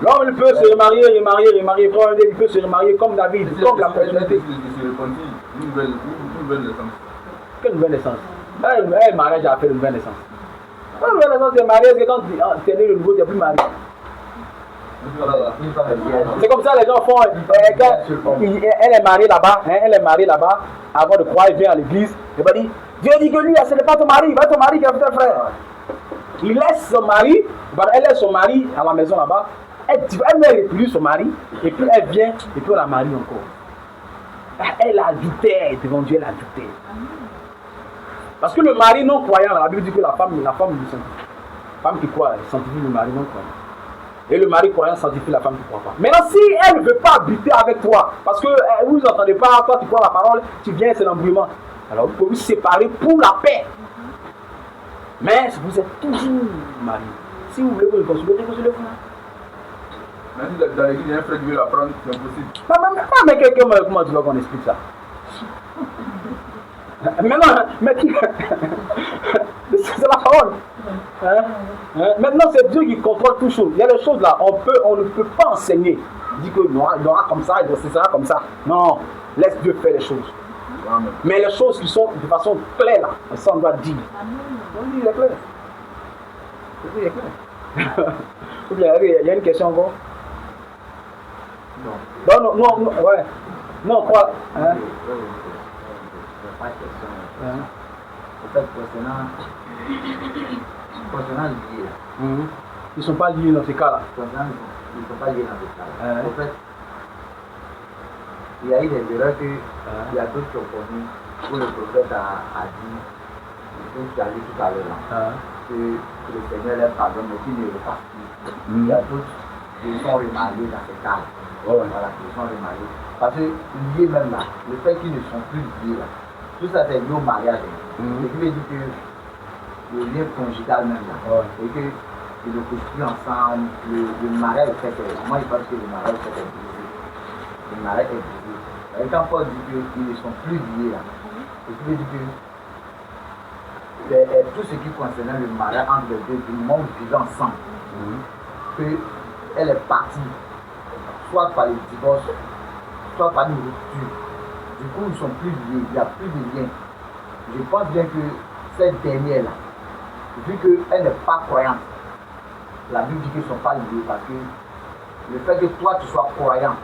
L'homme peut se remarier, il peut se remarier comme David, comme la possibilité. Une nouvelle naissance. Quelle nouvelle naissance? Un mariage a fait une nouvelle naissance. Une nouvelle naissance, c'est mariage, c'est quand tu es né de nouveau, tu n'es plus marié. C'est comme ça les gens font. Elle est mariée là-bas, avant de croire, elle vient à l'église, elle va dire, Dieu dit que lui, ce n'est pas ton mari, va ton mari qui a fait un frère. Il laisse son mari, elle laisse son mari à la maison là-bas, elle met répudier son mari, et puis elle vient, et puis on la marie encore. Elle a adultère devant Dieu, elle a adultère. Parce que le mari non croyant, la Bible dit que la femme lui sanctifie. La femme qui croit, elle sanctifie le mari non croyant. Et le mari croyant sanctifie la femme qui ne croit pas. Maintenant, si elle ne veut pas habiter avec toi, parce que vous n'entendez pas, toi tu crois la parole, tu viens, c'est l'embrouillement. Alors vous pouvez vous séparer pour la paix. Mais vous êtes toujours mariés. Si vous voulez vous réconcilier, réconciliez-vous. Même dans l'église, il y a un frère qui veut la prendre, c'est impossible. Mais comment tu veux qu'on explique ça? C'est la parole. Maintenant, c'est Dieu qui contrôle toutes choses. Il y a des choses là, on ne peut pas enseigner. Il dit qu'il y aura comme ça, ce sera comme ça. Non, laisse Dieu faire les choses. Amen. Mais les choses qui sont de façon claire là, ça on doit dire. On dit, il est clair. Il est clair. Il y a une question encore? Non, ouais. Non, quoi? Pas de question. En fait, concernant liés. Ils ne sont pas liés dans ces cas-là. Ils ne sont pas liés dans ces cas-là. En fait, il y a eu des erreurs il y a d'autres qui ont connu où le prophète a dit, ce que tu as dit tout à l'heure là, que le Seigneur les pardonne, mais qu'il ne repasse plus. Il y a d'autres qui sont remariés dans ces cas-là. Voilà, qui sont remariés. Parce que liés même là, le fait qu'ils ne sont plus liés là, tout ça c'est lié au mariage. Ce qui veut dire que le lien conjugal même là, et que le construit ensemble, le mariage est fait. Moi je pense que le mariage est brisé. Le mariage est brisé. Et quand Paul dit qu'ils ne sont plus liés là, ce qui veut dire que tout ce qui concernait le mariage entre les deux, du monde vivant ensemble, qu'elle est partie, soit par le divorce, soit par une rupture. Du coup, ils ne sont plus liés, il n'y a plus de lien. Je pense bien que cette dernière-là, vu qu'elle n'est pas croyante, la Bible dit qu'ils ne sont pas liés parce que le fait que toi tu sois croyant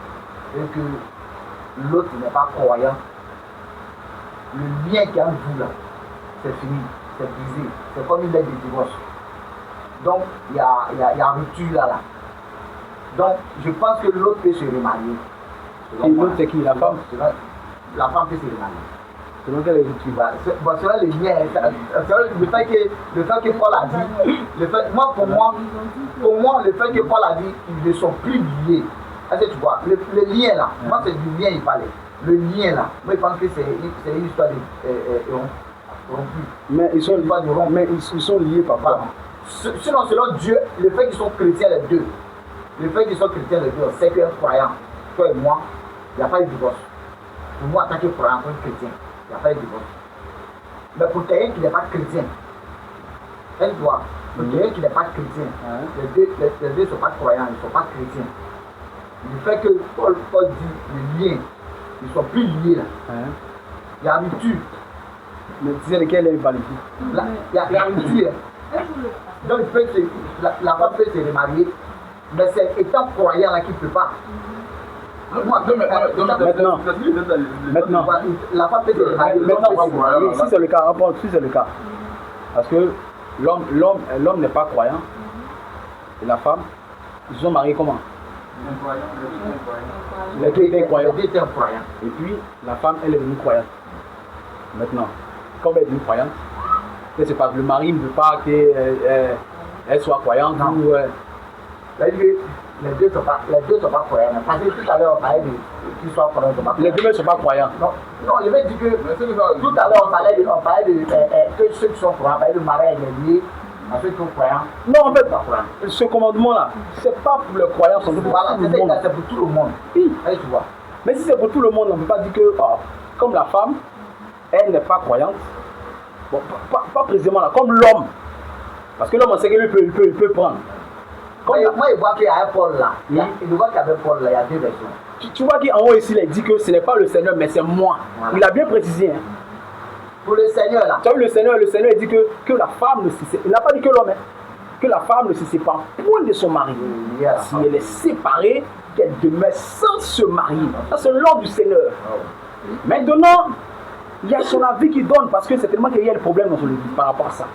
et que l'autre n'est pas croyant, le lien qu'il y a entre vous là, c'est fini, c'est brisé, c'est comme une lettre de divorce. Donc, il y a rupture là. Donc, je pense que l'autre peut se remarier. Et l'autre, c'est qui? La femme? La femme peut se remarier. Selon quelle rupture? Selon les liens, le fait que Paul a dit, pour moi, le fait que Paul a dit, ils ne sont plus liés. Est-ce que tu vois, le lien là, moi c'est du lien il parlait. Le lien là, moi je pense que c'est une histoire de rompu. Mais ils sont liés par quoi? Sinon, selon Dieu, le fait qu'ils sont chrétiens les deux, le fait qu'ils sont chrétiens les deux, c'est qu'un croyant, toi et moi, il n'y a pas eu de divorce. Pour moi, en tant que croyant, en tant que chrétien, il n'y a pas eu de divorce. Mais pour quelqu'un qui n'est pas chrétien, elle doit. Pour quelqu'un qui n'est pas chrétien, les deux ne sont pas croyants, ils ne sont pas chrétiens. Le fait que Paul dit les liens, ils ne sont plus liés là. Il y a une rupture. Mais tu sais lequel est valide? Il y a une rupture. Donc la femme peut se remarier, mais c'est étant croyant là qu'il ne peut pas. Maintenant, la femme peut se remarier. Maintenant, si c'est le cas, si c'est le cas. Parce que l'homme n'est pas croyant. Et la femme, ils sont mariés comment? Les deux étaient croyants. Et puis, la femme, elle est devenue croyante. Maintenant, comme elle est devenue croyante, c'est pas que le mari ne veut pas qu'elle soit croyante. Ou, les deux ne sont pas croyants. Parce que tout à l'heure, on parlait qu'ils soient croyants. Les deux ne sont pas croyants. Non, je vais dire que tout à l'heure, on parlait que ceux qui sont croyants, on parlait de mariage lié à ceux qui sont croyants. Non, en fait, ce commandement-là, c'est pas pour les croyants, c'est pour voilà, tout le monde. C'est pour tout le monde. Oui. Allez, tu vois. Mais si c'est pour tout le monde, on ne peut pas dire que, comme la femme, elle n'est pas croyante, bon, pas précisément là, comme l'homme. Parce que l'homme, on sait qu'il peut prendre. Moi, je vois qu'il y a un Paul là. Je vois qu'il y avait Paul là, il y a deux versions. Tu vois qu'en haut ici, il dit que ce n'est pas le Seigneur, mais c'est moi. Voilà. Il a bien précisé. Hein. Pour le Seigneur là. Tu as vu le Seigneur dit que la femme ne se sépare. Il n'a pas dit que l'homme, que la femme ne se sépare point de son mari. Si elle est séparée, qu'elle demeure sans se marier. Ça, c'est l'ordre du Seigneur. Maintenant, il y a son avis qui donne, parce que certainement qu'il y a le problème dans son église par rapport à ça.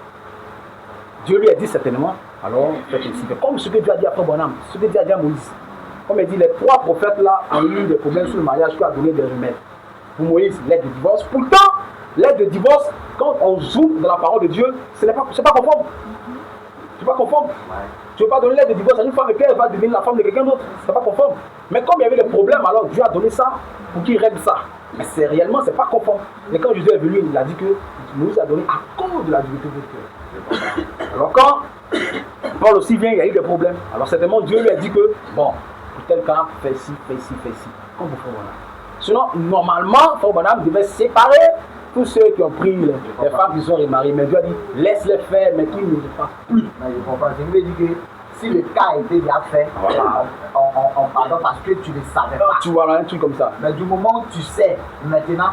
Dieu lui a dit certainement, alors faites ainsi. Comme ce que Dieu a dit à Abraham, ce que Dieu a dit à Moïse. Comme il dit, les trois prophètes là ont eu des problèmes sur le mariage, qui a donné des remèdes. Pour Moïse, l'aide de divorce. Pourtant, l'aide de divorce, quand on zoome dans la parole de Dieu, c'est pas conforme. C'est pas conforme. Tu ne veux pas donner l'aide de divorce à une femme et qu'elle va devenir la femme de quelqu'un d'autre. C'est pas conforme. Mais comme il y avait des problèmes, alors Dieu a donné ça pour qu'il règle ça. Mais réellement, c'est pas conforme. Et quand Jésus est venu, il a dit que Moïse a donné à cause de la dureté de votre cœur. Alors quand Paul aussi vient, il y a eu des problèmes. Alors certainement, Dieu lui a dit que, bon, pour tel cas, fais ci. Comme vous faites voilà. Sinon, normalement, Frère Branham devait séparer tous ceux qui ont pris les femmes qui sont remariées. Mais Dieu a dit, laisse-les faire, mais qu'ils ne le fassent plus. Mais je comprends. Je veux dire que si le cas était bien fait, voilà. on pardonne parce que tu ne le savais pas. Tu vois là, un truc comme ça. Mais du moment où tu sais, maintenant,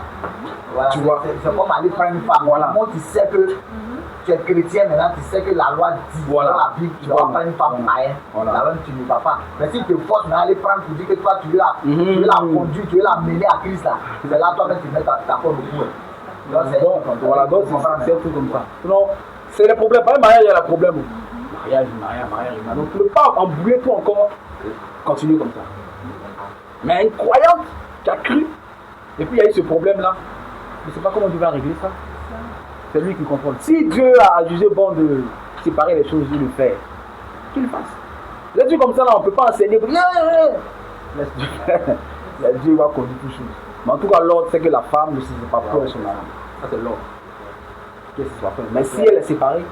voilà, tu vois. C'est comme aller prendre une femme. Voilà. Du moment où tu sais que tu es chrétien, maintenant tu sais que la loi dit voilà. Dans la Bible, tu dois prendre une femme païenne. Voilà. Là-bas, tu ne vas pas. Mais si tu te forces à aller prendre pour dire que toi, tu veux la conduire, tu veux la mener à Christ, là, c'est là toi-même tu mets ta porte au cou. Voilà, donc c'est un truc comme ça. Sinon, c'est le problème. Pas le mariage, il y a le problème. Mariage. Donc, tu ne peux pas embrouiller tout encore, continuer comme ça. Mais une croyante qui a cru, et puis il y a eu ce problème-là, je ne sais pas comment tu vas régler ça. C'est lui qui contrôle. Si Dieu a jugé bon de séparer les choses, il le fait. Qu'il le fasse. Les trucs comme ça, là, on ne peut pas enseigner. Laisse Dieu faire. Dieu va conduire toutes choses. Mais en tout cas, l'ordre, c'est que la femme ne se sépare pas de son mari. Ça, c'est l'ordre. Qu'est-ce que ça fait? Mais si elle est séparée,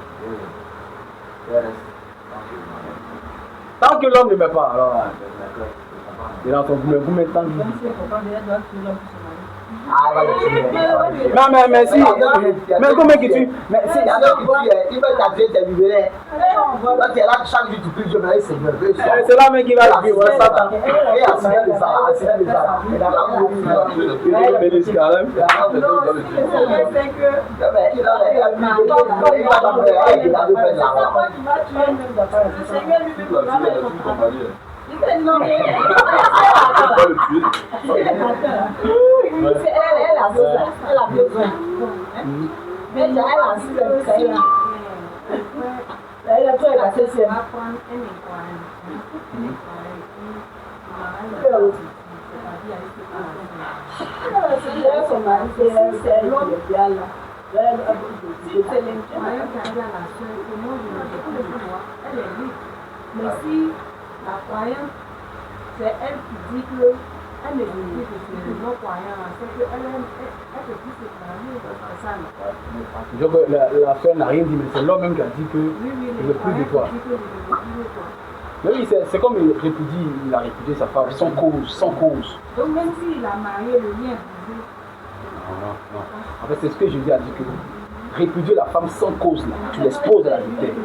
tant que l'homme ne met pas, alors il est en train de vous mettre tant que mais si, mais comment que tu. Mais si, il va t'appeler tes livres. Là, tu es là chaque jour, tu pries, je vais essayer. C'est là même qui va vivre, Satan. Et à signer de ça, Il va bénir quand même. Non, mais elle a besoin. Mais elle a elle a fait la septième. C'est l'homme qui a là. Mais si la croyante, c'est elle qui dit que Elle me dit que c'est le non-croyant, c'est qu'elle peut plus se marier, c'est ça. Donc la femme n'a rien dit, mais c'est l'homme même qui a dit que je ne veux plus de toi. Mais oui, c'est comme il a répudié sa femme sans cause. Donc même s'il a marié, le lien est brisé. Non. En fait, c'est ce que Jésus a dit, que répudier la femme sans cause, là, tu l'exposes à l'adultère.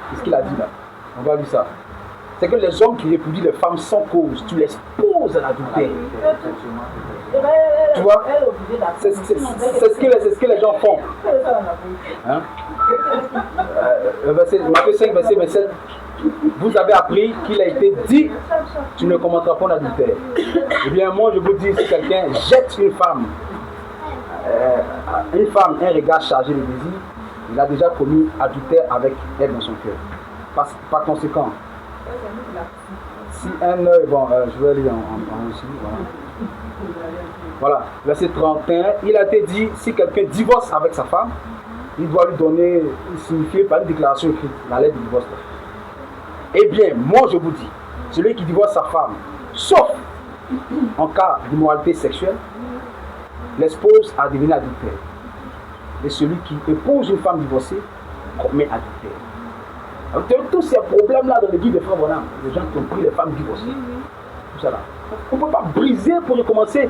C'est ce qu'il a dit là. On va lire ça. C'est que les hommes qui répudient les femmes sans cause, tu l'exposes à l'adultère. Tu vois? C'est ce que les gens font. Hein? Matthieu 5, verset 27. Vous avez appris qu'il a été dit, tu ne commettras pas l'adultère. Eh bien, moi je vous dis, si quelqu'un jette une femme, un regard chargé de désir, il a déjà commis adultère avec elle dans son cœur. Par conséquent, si un œil, je vais lire en aussi, voilà, verset 31, il a été dit, si quelqu'un divorce avec sa femme, il doit lui donner, signifier par une déclaration écrite, la lettre de divorce. Eh bien, moi je vous dis, celui qui divorce sa femme, sauf en cas d'immoralité sexuelle, l'expose à devenir adultère. Et celui qui épouse une femme divorcée commet adultère. Alors, tous ces problèmes-là dans l'église de Frère Bonham, les gens qui ont pris les femmes divorcées, tout ça là. On ne peut pas briser pour recommencer.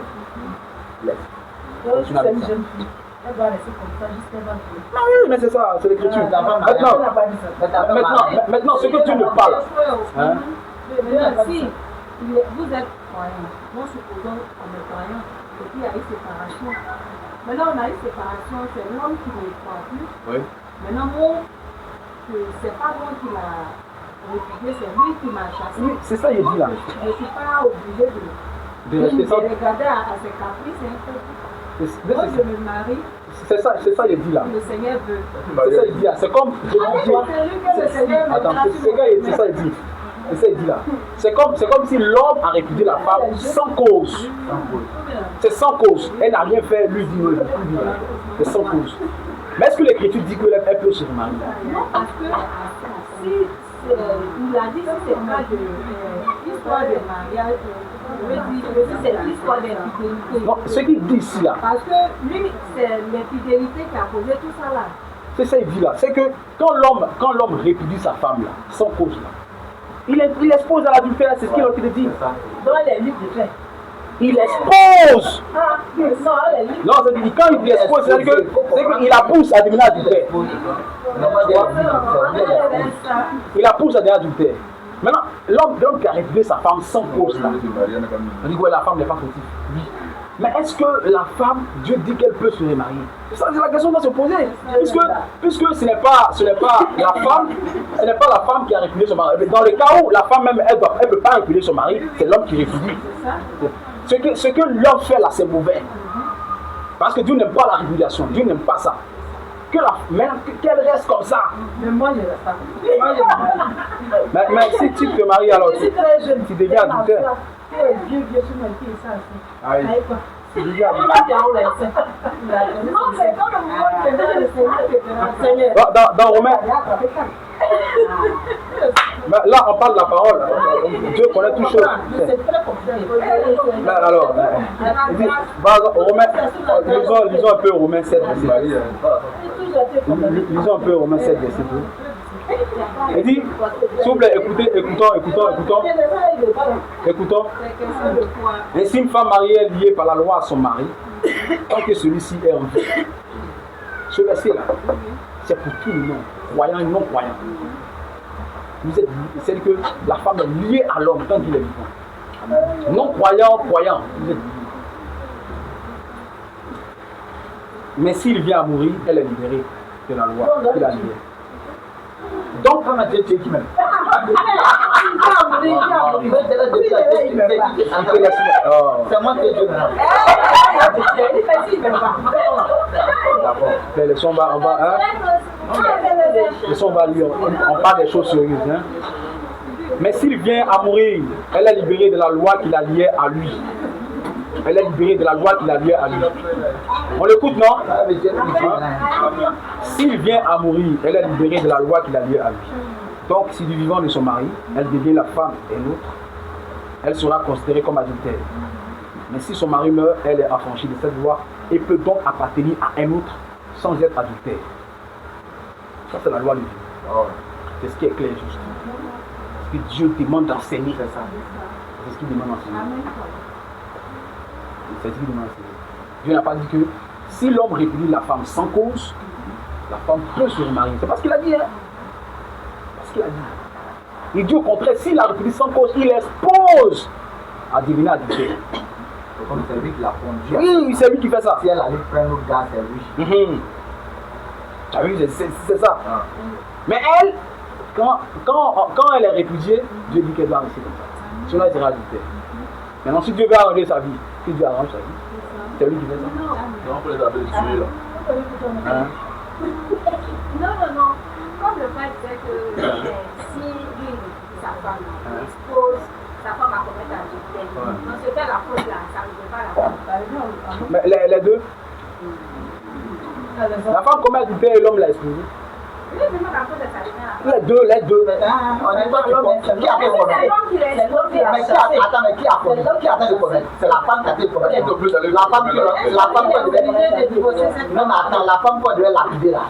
Laisse. Elle va rester comme ça jusqu'à la fin. Ah oui, mais c'est ça, c'est l'écriture. Maintenant, ce que tu me parles. Hein? Si vous êtes croyant, moi supposons qu'on est croyant, et puis il y a une séparation. Maintenant, on a une séparation, c'est l'homme qui ne croit plus. Oui. Maintenant, moi, c'est pas moi qui l'a répudié, c'est lui qui m'a chassé. Oui, c'est ça, il dit là. Je ne suis pas obligé de regarder à ses caprices, c'est un peu. Moi, je me marie. C'est ça, il dit là. Le Seigneur veut. C'est ça, il dit là. C'est comme. Attends, c'est ça, il dit. C'est ça, il dit là. C'est comme si l'homme a répudié la femme sans cause. C'est sans cause. Elle n'a rien fait, lui dit non. C'est sans cause. Mais est-ce que l'Écriture dit qu'elle peut se remarier? Non, parce que si il a dit que c'est pas de l'histoire de mariage, c'est l'histoire d'infidélité. Non, ce qu'il dit ici là. Parce que lui, c'est l'infidélité qui a causé tout ça là. C'est ça, il dit là. C'est que quand l'homme répudie sa femme là, sans cause là, il expose à l'adultère, c'est ce qu'il a dit. Dans les livres de fait. Il expose. Non, c'est-à-dire quand il expose, c'est qu'il la pousse à devenir adultère. Il la pousse à devenir adultère. Maintenant, l'homme qui a répudié sa femme sans cause là, on dit que la femme n'est pas fautive. Oui. Mais est-ce que la femme, Dieu dit qu'elle peut se remarier? C'est la question qu'on doit se poser. Puisque ce n'est pas la femme qui a répudié son mari. Dans le cas où la femme même, elle ne peut pas répudier son mari, c'est l'homme qui répudie. Ce que l'homme fait là, c'est mauvais. Parce que Dieu n'aime pas la répudiation. Dieu n'aime pas ça. Qu'elle reste comme ça. Mais moi, je ne reste pas. Mais si tu te maries, alors tu deviens adultère. Dieu, sur mon pied, ça aussi. Ah oui. Non, c'est dans le monde que le Seigneur te dans Romains. Là, on parle de la parole. Dieu connaît toutes choses. Alors, lisons un peu Romains 7, verset 2. Lisons un peu Romains 7, verset 2. Il dit, s'il vous plaît, écoutons. Ainsi, une femme mariée est liée par la loi à son mari, tant que celui-ci est en vie. Ce verset-là, c'est pour tous les non-croyants et non-croyants. C'est-à-dire que la femme est liée à l'homme tant qu'il est vivant. Non-croyant, croyant, vous êtes liés. Mais s'il vient à mourir, elle est libérée de la loi qu'il a liée. Donc, on a dit qui même. C'est moi qui ai dit. Mais le son va, on va lire, on parle des choses sérieuses. Hein? Mais s'il vient à mourir, elle est libérée de la loi qu'il a liée à lui. Elle est libérée de la loi qu'il a liée à lui. On l'écoute, non? S'il vient à mourir, elle est libérée de la loi qu'il a liée à lui. Donc, si du vivant de son mari, elle devient la femme et l'autre, elle sera considérée comme adultère. Mais si son mari meurt, elle est affranchie de cette loi et peut donc appartenir à un autre sans être adultère. Ça, c'est la loi de Dieu. C'est ce qui est clair et juste. Ce que Dieu demande d'enseigner, c'est ça. C'est ce qu'il demande d'enseigner. C'est ce qu'il demande d'enseigner. Dieu n'a pas dit que si l'homme répudie la femme sans cause, la femme peut se remarier. C'est pas ce qu'il a dit, hein. C'est ce qu'il a dit. Il dit au contraire, s'il la répudie sans cause, il expose à devenir adultère. Comme c'est lui qui l'a conduit. Oui, c'est lui qui fait ça. Si elle allait prendre l'autre gars, c'est lui. Tu as vu, c'est ça. Mais elle, quand elle est répudiée, Dieu dit qu'elle doit rester comme ça. Sinon, elle sera adultère. Maintenant, si Dieu veut arranger sa vie, si Dieu arrange sa vie, c'est lui qui fait ça. Non, on peut les appeler tuer là. Hein? Non. Comme le fait c'est que si lui, sa femme, expose sa femme à commettre adultère, dans ce cas, la faute là, ça ne veut pas la femme. Mais les deux, la femme commet adultère et l'homme l'a exposé. Les deux. On est toi qui a fait le problème. Mais qui a fait le problème? C'est la femme qui a fait le problème. La femme qui devait. Non, mais attends, la femme qui devait lapider là.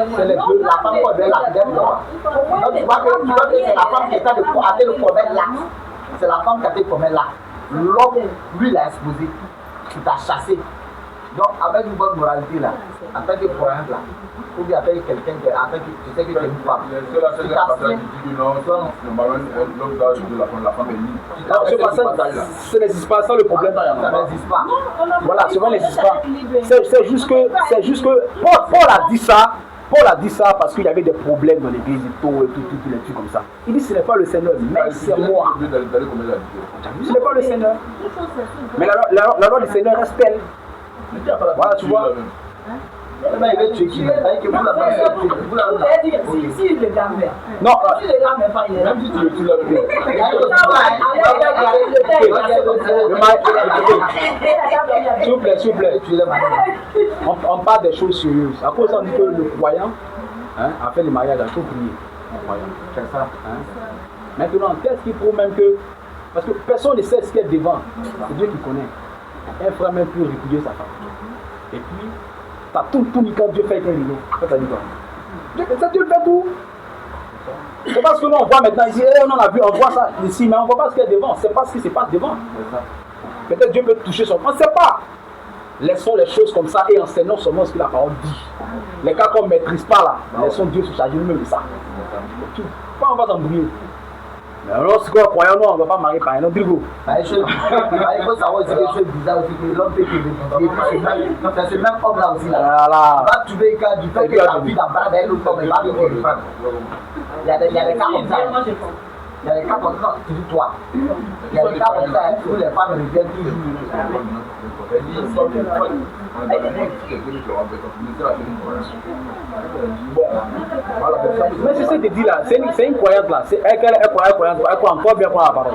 C'est les deux, la femme qui devait lapider. Donc tu vois que c'est la femme qui a fait le problème là. C'est la femme qui a fait le problème là. L'homme, lui, l'a exposé. Il t'a chassé. Donc, avec une bonne moralité là, en tant que croyant là, ou bien avec quelqu'un qui tu sais que tu es une femme. C'est la seule personne qui dit que non, l'homme doit de la femme est libre. Non, ça n'existe pas, ça le problème. Ça n'existe pas. Voilà, souvent n'existe pas. C'est juste que Paul a dit ça. Paul a dit ça parce qu'il y avait des problèmes dans l'église et tout, les trucs comme ça. Il dit ce n'est pas le Seigneur, mais c'est moi. Ce n'est pas le Seigneur. Mais la loi du Seigneur reste telle. Voilà, tu vois. Il va tuer qui? Si le gars meurt. Non, si le gars meurt pas, il est là. Même si tu le tues là, s'il vous plaît. On parle des choses sérieuses. À cause on dit que le croyant a fait le mariage, il faut prier. C'est ça. Maintenant, qu'est-ce qui prouve même que. Parce que personne ne sait ce qu'il y a devant. C'est Dieu qui connaît. Un frère même peut répudier sa femme. Et puis, tu as tout mis quand Dieu fait qu'un rideau. Ça dit quoi? Dieu fait tout. C'est parce que nous on voit maintenant ici, on voit ça ici, mais on ne voit pas ce qu'il y a devant. C'est pas ce qui se passe devant. Peut-être Dieu peut toucher son. On ne sait pas. Laissons les choses comme ça et enseignons seulement ce que la parole dit. Les cas qu'on ne maîtrise pas là, laissons Dieu se charger nous-mêmes de ça. Pourquoi on va s'embrouiller? Mais alors, c'est quoi, croyant, non, on ne va pas marier par un autre trigo. Il faut savoir aussi quelque chose de bizarre aussi, que l'homme peut te c'est ce même homme là aussi. Là. Il va trouver cas du fait que la vie d'abord d'un autre homme, il va le faire. Il y a des cas comme ça. Il y a des cas comme ça, tu dis toi. Il y a des cas comme ça où les femmes reviennent toujours. Mais c'est ce que tu dis là, c'est une croyante là, elle croit encore bien croire à la parole.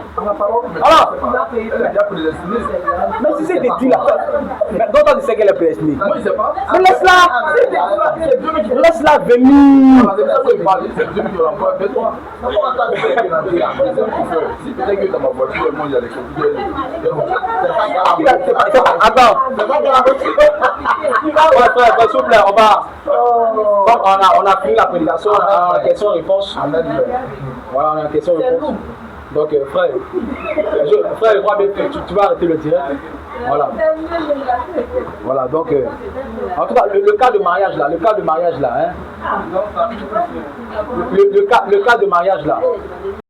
Alors, mais c'est ce que tu dis là, donc tu sais qu'elle est prédestinée. Mais laisse-la venir. Si tu sais que dans ma voiture, moi il y a des attends. S'il vous plaît, on a fini la prédication, on a question-réponse. Voilà, on a question-réponse. Donc, frère, je crois bien que tu vas arrêter le direct. Voilà, donc, en tout cas, le cas de mariage là, le cas de mariage là,